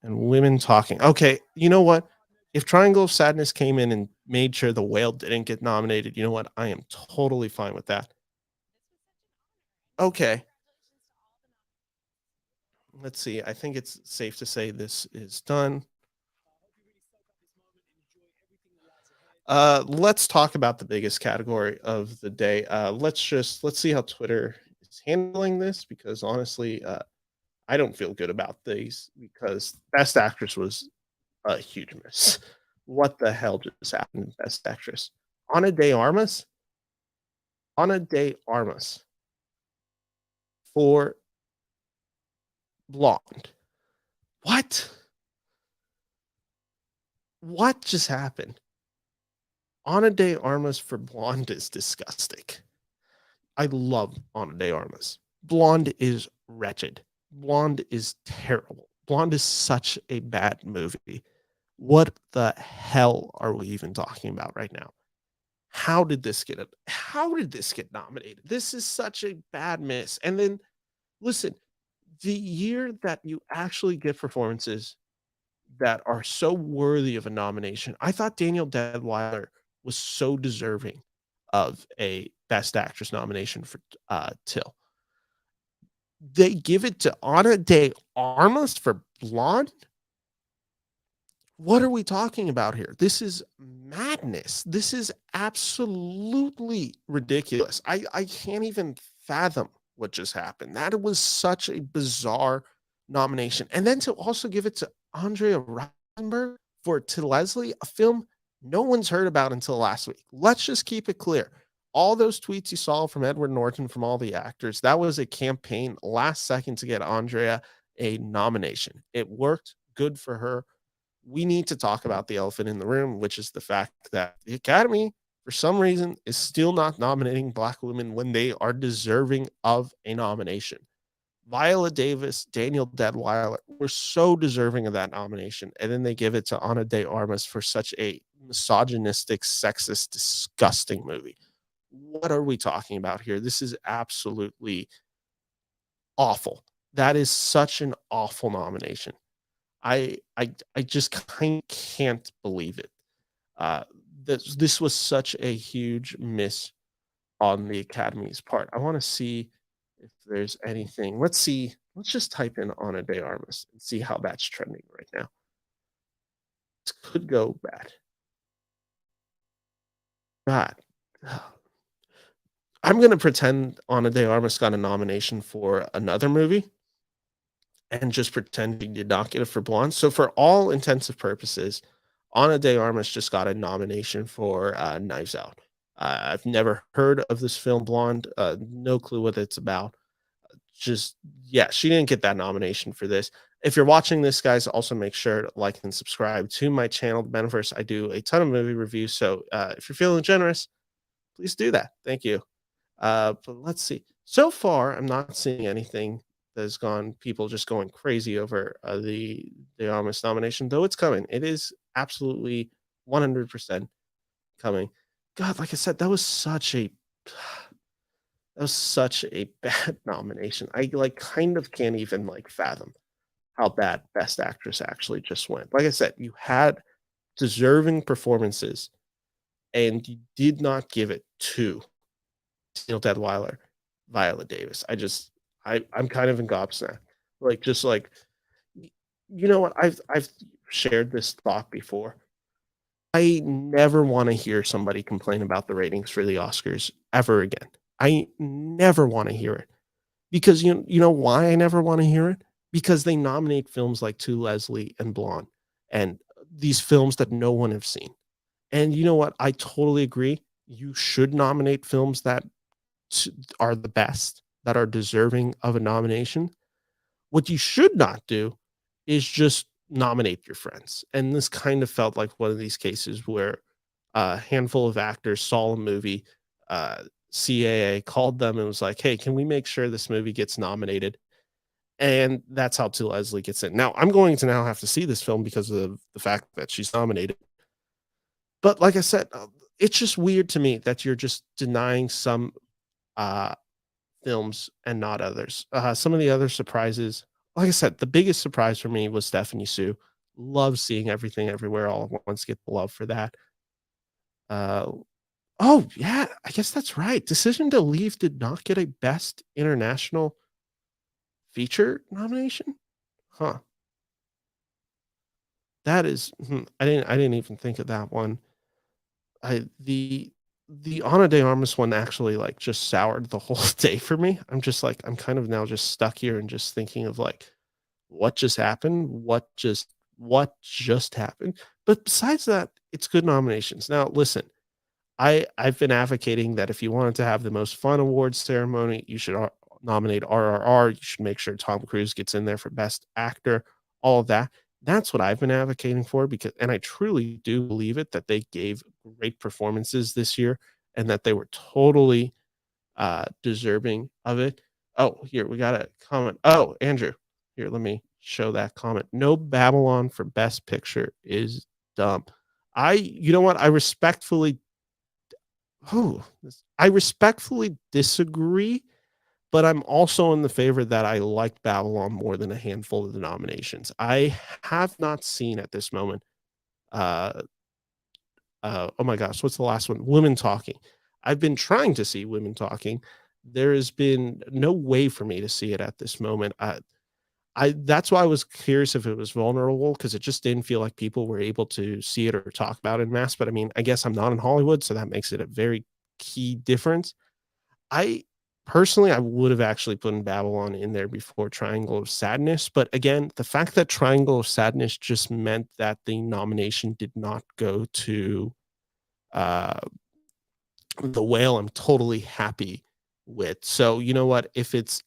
And Women Talking. Okay, you know what? If Triangle of Sadness came in and made sure The Whale didn't get nominated, you know what? I am totally fine with that. Okay. Let's see. I think it's safe to say this is done. Let's talk about the biggest category of the day. Let's see how Twitter is handling this, because honestly, I don't feel good about these, because Best Actress was a huge miss. What the hell just happened in Best Actress? Ana De Armas? Ana De Armas for Blonde. What? What just happened? Ana De Armas for Blonde is disgusting. I love Ana De Armas. Blonde is wretched. Blonde is terrible. Blonde is such a bad movie. What the hell are we even talking about right now? How did this get nominated? This is such a bad miss. And then listen, the year that you actually get performances that are so worthy of a nomination, I thought Daniel Deadwyler was so deserving of a Best Actress nomination for Till. They give it to Ana De Armas for Blonde? What are we talking about here? This is madness. This is absolutely ridiculous. I can't even fathom what just happened. That was such a bizarre nomination. And then to also give it to Andrea Riseborough for To Leslie, a film no one's heard about until last week. Let's just keep it clear. All those tweets you saw from Edward Norton, from all the actors, that was a campaign last second to get Andrea a nomination. It worked. Good for her. We need to talk about the elephant in the room, which is the fact that the Academy, for some reason, is still not nominating Black women when they are deserving of a nomination. Viola Davis, Daniel Deadwyler were so deserving of that nomination, and then they give it to Ana De Armas for such a misogynistic, sexist, disgusting movie. What are we talking about here? This is absolutely awful. That is such an awful nomination. I just can't believe it. This was such a huge miss on the Academy's part. I want to see if there's anything. Let's see. Let's just type in Ana De Armas and see how that's trending right now. This could go bad. God. I'm going to pretend Ana De Armas got a nomination for another movie and just pretend he did not get it for Blonde. So for all intents and purposes, Ana De Armas just got a nomination for Knives Out. I've never heard of this film, Blonde. No clue what it's about. Just, yeah, she didn't get that nomination for this. If you're watching this, guys, also make sure to like and subscribe to my channel, The Beniverse. I do a ton of movie reviews. So if you're feeling generous, please do that. Thank you. But let's see. So far, I'm not seeing anything that's gone people just going crazy over the Armas nomination, though it's coming. It is absolutely 100% coming. God, like I said, that was such a That was such a bad nomination. I like kind of can't even like fathom how bad Best Actress actually just went. Like I said, you had deserving performances and you did not give it to Neil Deadweiler, Viola Davis. I'm kind of in gobsmacked. Like just like you know what? I've shared this thought before. I never want to hear somebody complain about the ratings for the Oscars ever again. I never want to hear it. Because you know why I never wanna hear it? Because they nominate films like To Leslie and Blonde, and these films that no one have seen. And you know what? I totally agree. You should nominate films that s are the best, that are deserving of a nomination. What you should not do is just nominate your friends, and this kind of felt like one of these cases where a handful of actors saw a movie, CAA called them and was like, "Hey, can we make sure this movie gets nominated?" And that's how To Leslie gets in. Now, I'm going to now have to see this film because of the fact that she's nominated. But like I said, it's just weird to me that you're just denying some uh, films and not others. Some of the other surprises, like I said, the biggest surprise for me was Stephanie Sue. Love seeing Everything Everywhere All at Once get the love for that. Uh, oh yeah, I guess that's right. Decision to Leave did not get a Best International Feature nomination. Huh. That is, I didn't even think of that one. I the Ana De Armas one actually, like, just soured the whole day for me. I'm just like, I'm kind of now just stuck here and just thinking of, like, what just happened? What just happened? But besides that, it's good nominations. Now, listen, I've been advocating that if you wanted to have the most fun awards ceremony, you should nominate RRR. You should make sure Tom Cruise gets in there for Best Actor. All of that. That's what I've been advocating for because, and I truly do believe it that they gave great performances this year, and that they were totally deserving of it. Oh, here we got a comment. Oh, Andrew, here, let me show that comment. No Babylon for Best Picture is dumb. You know what? I respectfully disagree, but I'm also in the favor that I liked Babylon more than a handful of the nominations. I have not seen at this moment, uh, oh my gosh, what's the last one? Women Talking. I've been trying to see Women Talking. There has been no way for me to see it at this moment. I that's why I was curious if it was vulnerable because it just didn't feel like people were able to see it or talk about it in mass. But I mean, I guess I'm not in Hollywood, so that makes it a very key difference. I personally, I would have actually put in Babylon in there before Triangle of Sadness. But again, the fact that Triangle of Sadness just meant that the nomination did not go to uh, The Whale, I'm totally happy with. So you know what? If it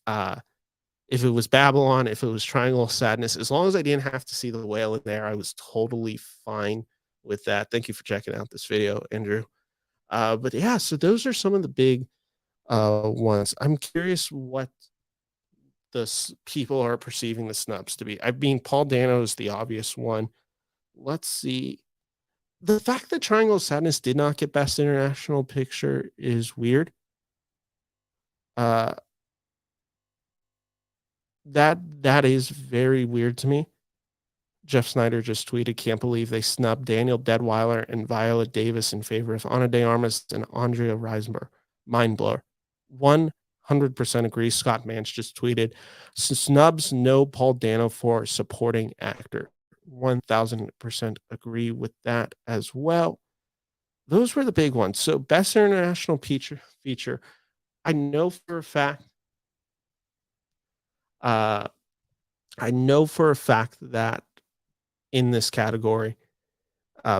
was Babylon, if it was Triangle of Sadness, as long as I didn't have to see The Whale in there, I was totally fine with that. Thank you for checking out this video, Andrew. But yeah, so those are some of the big ones. I'm curious what people are perceiving the snubs to be. I mean, Paul Dano is the obvious one. Let's see. The fact that Triangle of Sadness did not get Best International Picture is weird. Uh, that is very weird to me. Jeff Snyder just tweeted, "Can't believe they snubbed Daniel Deadweiler and Viola Davis in favor of Ana de Armas and Andrea Riseborough. Mind blower." 100% agree. Scott Mance just tweeted, "Snubs no Paul Dano for supporting actor." 1000% agree with that as well. Those were the big ones. So Best International Feature. I know for a fact. Uh, I know for a fact that in this category,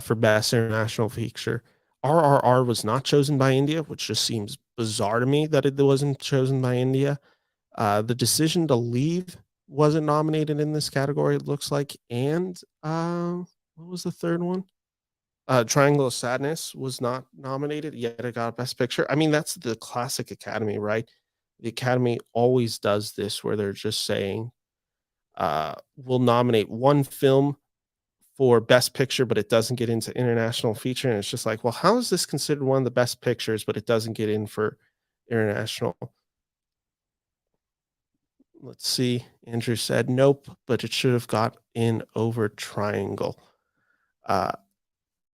for Best International Feature, RRR was not chosen by India, which just seems bizarre to me that it wasn't chosen by India. The Decision to Leave wasn't nominated in this category, it looks like. And what was the third one? Triangle of Sadness was not nominated, yet it got Best Picture. I mean, that's the classic Academy, right? The Academy always does this where they're just saying, we'll nominate one film for Best Picture, but it doesn't get into International Feature. And it's just like, well, how is this considered one of the best pictures, but it doesn't get in for International Let's see. Andrew said nope, but it should have got in over Triangle. Uh,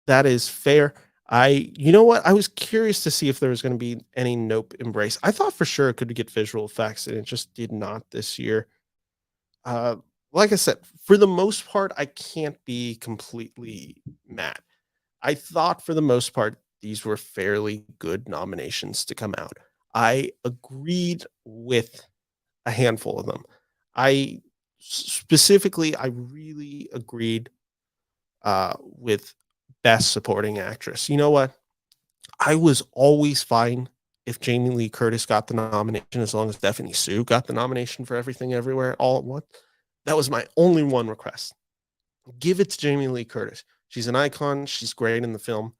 that is fair. You know what? I was curious to see if there was going to be any nope embrace. I thought for sure it could get visual effects, and it just did not this year. Uh, like I said, for the most part, I can't be completely mad. I thought for the most part these were fairly good nominations to come out. I agreed with a handful of them. I specifically, I really agreed with best supporting actress. You know what? I was always fine if Jamie Lee Curtis got the nomination as long as Stephanie Sue got the nomination for Everything Everywhere all at once. That was my only one request. Give it to Jamie Lee Curtis. She's an icon. She's great in the film.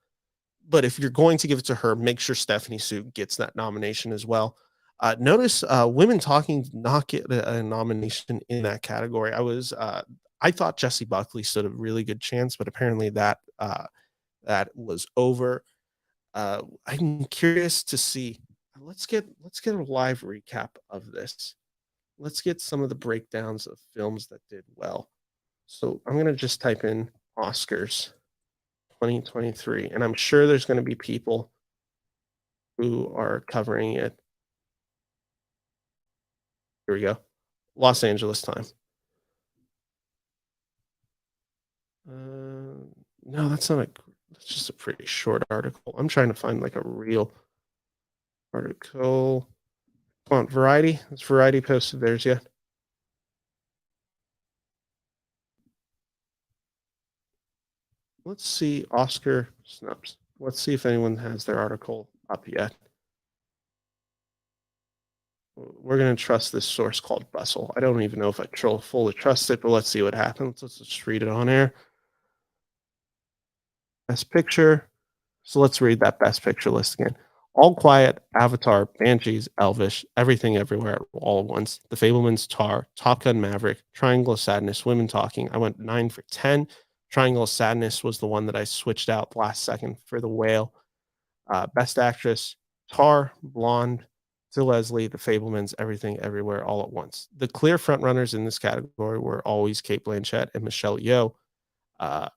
But if you're going to give it to her, make sure Stephanie Sue gets that nomination as well. Notice Women Talking did not get a nomination in that category. I thought Jessie Buckley stood a really good chance, but apparently that was over. I'm curious to see. Let's get a live recap of this. Let's get some of the breakdowns of films that did well. So I'm gonna just type in Oscars 2023, and I'm sure there's gonna be people who are covering it. Here we go. Los Angeles time. No, that's just a pretty short article. I'm trying to find like a real article. Come on, Variety. Has Variety posted theirs yet? Let's see Oscar snubs. Let's see if anyone has their article up yet. We're going to trust this source called Bustle. I don't even know if I fully trust it, but let's see what happens. Let's just read it on air. Best Picture. So let's read that Best Picture list again. All Quiet, Avatar, Banshees, Elvis, Everything Everywhere, All at Once, The Fabelmans, Tar, Top Gun Maverick, Triangle of Sadness, Women Talking. I went 9 for 10. Triangle of Sadness was the one that I switched out last second for The Whale. Best Actress, Tar, Blonde, To Leslie, The Fablemans, Everything Everywhere, All at Once. The clear frontrunners in this category were always Kate Blanchett and Michelle Yeoh. Uh,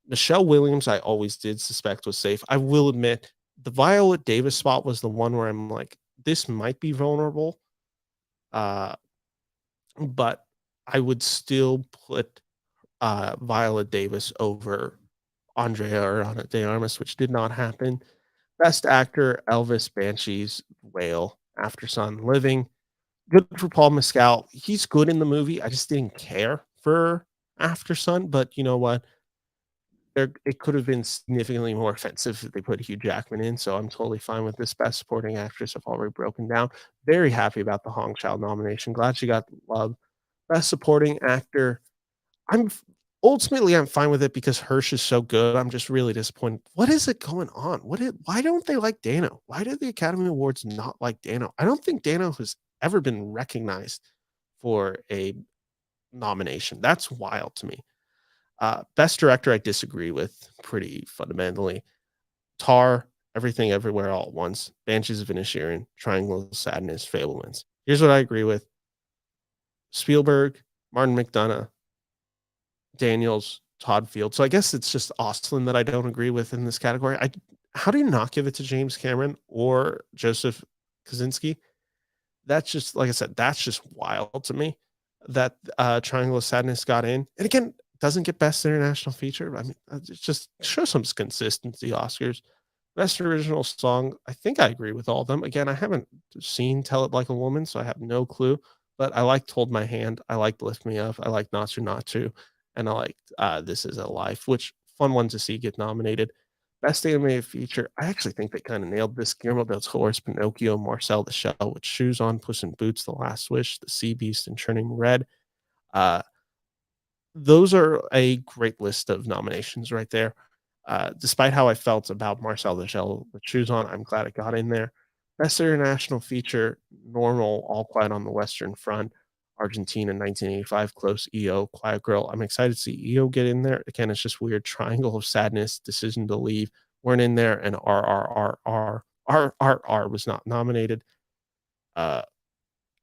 Michelle Williams, I always did suspect was safe. I will admit, the Viola Davis spot was the one where I'm like, this might be vulnerable. But I would still put Viola Davis over Andrea or Ana De Armas, which did not happen. Best Actor, Elvis, Banshees, Whale, After Sun, Living. Good for Paul Mescal. He's good in the movie. I just didn't care for After Sun, but you know what? It could have been significantly more offensive if they put Hugh Jackman in, so I'm totally fine with this. Best Supporting Actress, I've already broken down. Very happy about the Hong Chau nomination. Glad she got love. Best Supporting Actor, I'm ultimately I'm fine with it because Hirsch is so good. I'm just really disappointed. What is it going on? Why don't they like Dano? Why do the Academy Awards not like Dano? I don't think Dano has ever been recognized for a nomination. That's wild to me. Best Director, I disagree with pretty fundamentally. Tar, Everything Everywhere All at Once, Banshees of Inisherin, Triangle of Sadness, Fablemans. Here's what I agree with. Spielberg, Martin McDonagh, Daniels, Todd Field. So I guess it's just Austin that I don't agree with in this category. How do you not give it to James Cameron or Joseph Kosinski? That's just like I said, that's just wild to me that Triangle of Sadness got in. And again, doesn't get best international feature. I mean, it's just show some consistency, Oscars. Best original song, I think I agree with all of them. Again, I haven't seen Tell It Like a Woman, so I have no clue. But I liked Hold My Hand. I liked Lift Me Up. I liked Not To Not To. And I liked This Is a Life, which fun one to see get nominated. Best animated feature, I actually think they kind of nailed this. Guillermo del Toro's Pinocchio, Marcel the Shell with Shoes On, Puss in Boots, The Last Wish, The Sea Beast, and Turning Red. Those are a great list of nominations right there. Despite how I felt about Marcel the Shell with Shoes On, I'm glad it got in there. Best international feature, Normal, All Quiet on the Western Front, Argentina 1985, Close, EO, Quiet Girl. I'm excited to see EO get in there. Again, it's just weird. Triangle of Sadness, Decision to Leave weren't in there, and RRR was not nominated.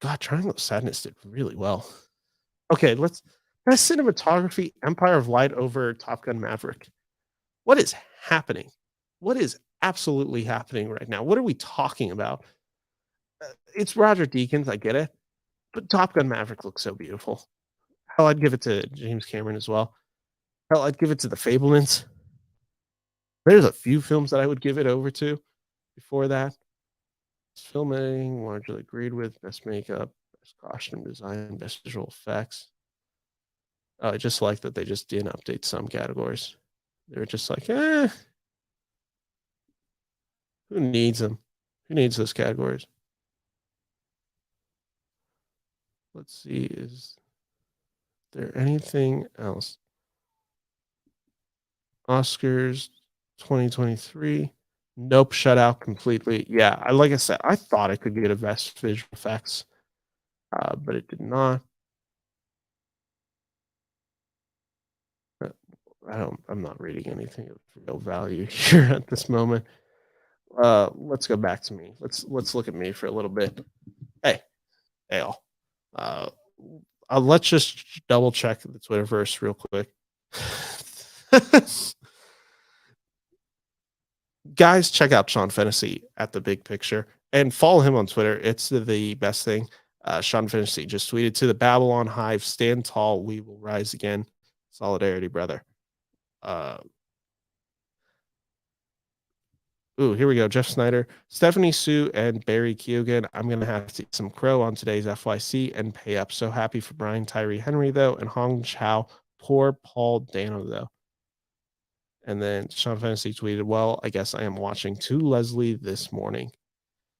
God, Triangle of Sadness did really well. Okay, let's best cinematography, Empire of Light over Top Gun Maverick. What is happening? What is absolutely happening right now? What are we talking about? It's Roger Deakins, I get it, but Top Gun Maverick looks so beautiful. Hell, I'd give it to James Cameron as well. Hell, I'd give it to the Fabelmans. There's a few films that I would give it over to before that. Filming, largely agreed with. Best makeup, best costume design, best visual effects. I just like that they just didn't update some categories. They were just like, who needs them? Who needs those categories? Let's see, is there anything else? Oscars 2023. Nope, shut out completely. Yeah, like I said, I thought I could get a best visual effects, but it did not. I'm not reading anything of real value here at this moment. Let's go back to me. Let's look at me for a little bit. Hey, all. Let's just double check the Twitterverse real quick. Guys, check out Sean Fennessy at The Big Picture and follow him on Twitter. It's the best thing. Sean Fennessy just tweeted to the Babylon Hive, stand tall, we will rise again. Solidarity, brother. Here we go. Jeff Snyder, Stephanie Sue, and Barry Keoghan. I'm going to have to eat some crow on today's FYC and pay up. So happy for Brian Tyree Henry, though, and Hong Chow. Poor Paul Dano, though. And then Sean Fantasy tweeted, well, I guess I am watching To Leslie this morning.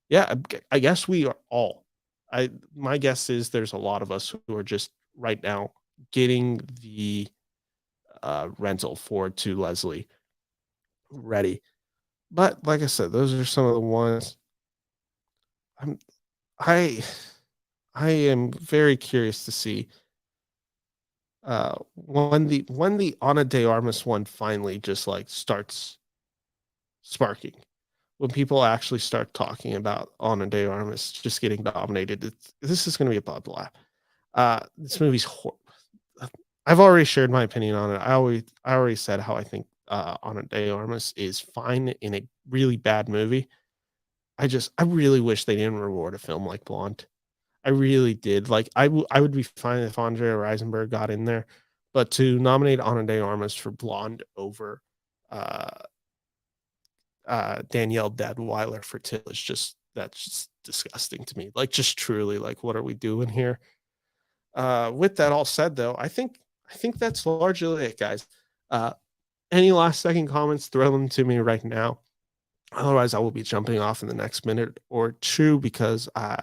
Yeah, I guess we are all. My guess is there's a lot of us who are just right now getting the rental for To Leslie ready. But like I said, those are some of the ones I am very curious to see when the Ana De Armas one finally just like starts sparking. When people actually start talking about Ana De Armas just getting dominated, this is going to be a bloodbath. This movie's I've already shared my opinion on it. I already said how I think Ana De Armas is fine in a really bad movie. I really wish they didn't reward a film like Blonde. I really did. Like I would be fine if Andrea Riseborough got in there, but to nominate Ana De Armas for Blonde over Danielle Deadweiler for Till is that's just disgusting to me. Like just truly, like what are we doing here? With that all said, though, I think that's largely it, guys. Any last second comments? Throw them to me right now. Otherwise, I will be jumping off in the next minute or two because I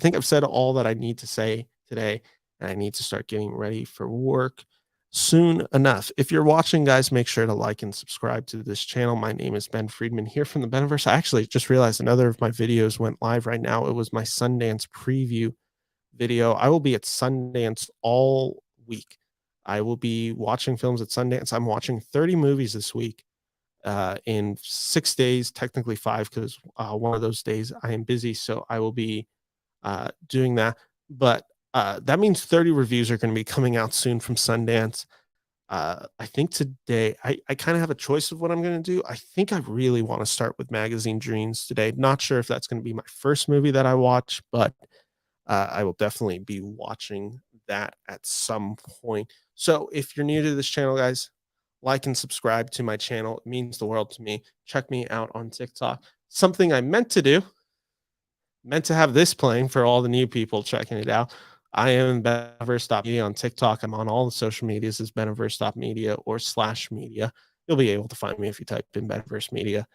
think I've said all that I need to say today, and I need to start getting ready for work soon enough. If you're watching, guys, make sure to like and subscribe to this channel. My name is Ben Friedman here from the Beniverse. I actually just realized another of my videos went live right now. It was my Sundance preview video. I will be at Sundance all week. I will be watching films at Sundance. I'm watching 30 movies this week in 6 days, technically 5, because one of those days I am busy. So I will be doing that. But that means 30 reviews are going to be coming out soon from Sundance. I think today I kind of have a choice of what I'm going to do. I think I really want to start with Magazine Dreams today. Not sure if that's going to be my first movie that I watch, but I will definitely be watching that at some point. So if you're new to this channel, guys, like and subscribe to my channel. It means the world to me. Check me out on TikTok. Something I meant to have this playing for all the new people checking it out. I am Beniverse.media on TikTok. I'm on all the social medias as Beniverse.media or /media. You'll be able to find me if you type in Beniverse Media.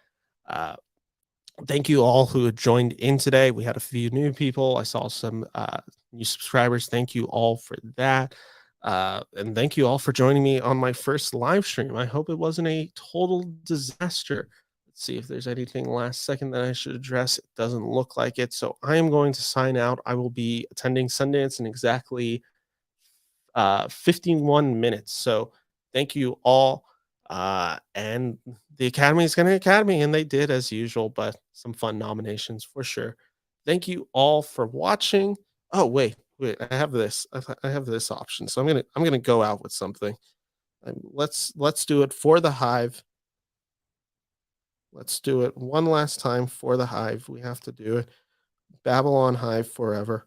Thank you all who had joined in today. We had a few new people. I saw some new subscribers. Thank you all for that. And thank you all for joining me on my first live stream. I hope it wasn't a total disaster. Let's see if there's anything last second that I should address. It doesn't look like it. So I am going to sign out. I will be attending Sundance in exactly 51 minutes. So thank you all. And the Academy is going to Academy, and they did as usual, but some fun nominations for sure. Thank you all for watching. Oh, wait, I have this. I have this option. So I'm gonna go out with something. Let's do it for the Hive. Let's do it one last time for the Hive. We have to do it. Babylon Hive forever.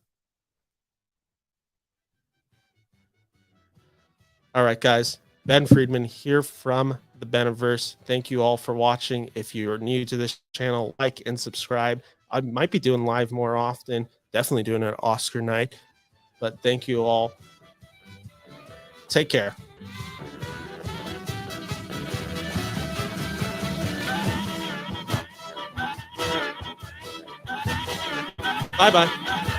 All right, guys. Ben Friedman here from the Beniverse. Thank you all for watching. If you're new to this channel, like and subscribe. I might be doing live more often. Definitely doing it Oscar night. But thank you all. Take care. Bye-bye.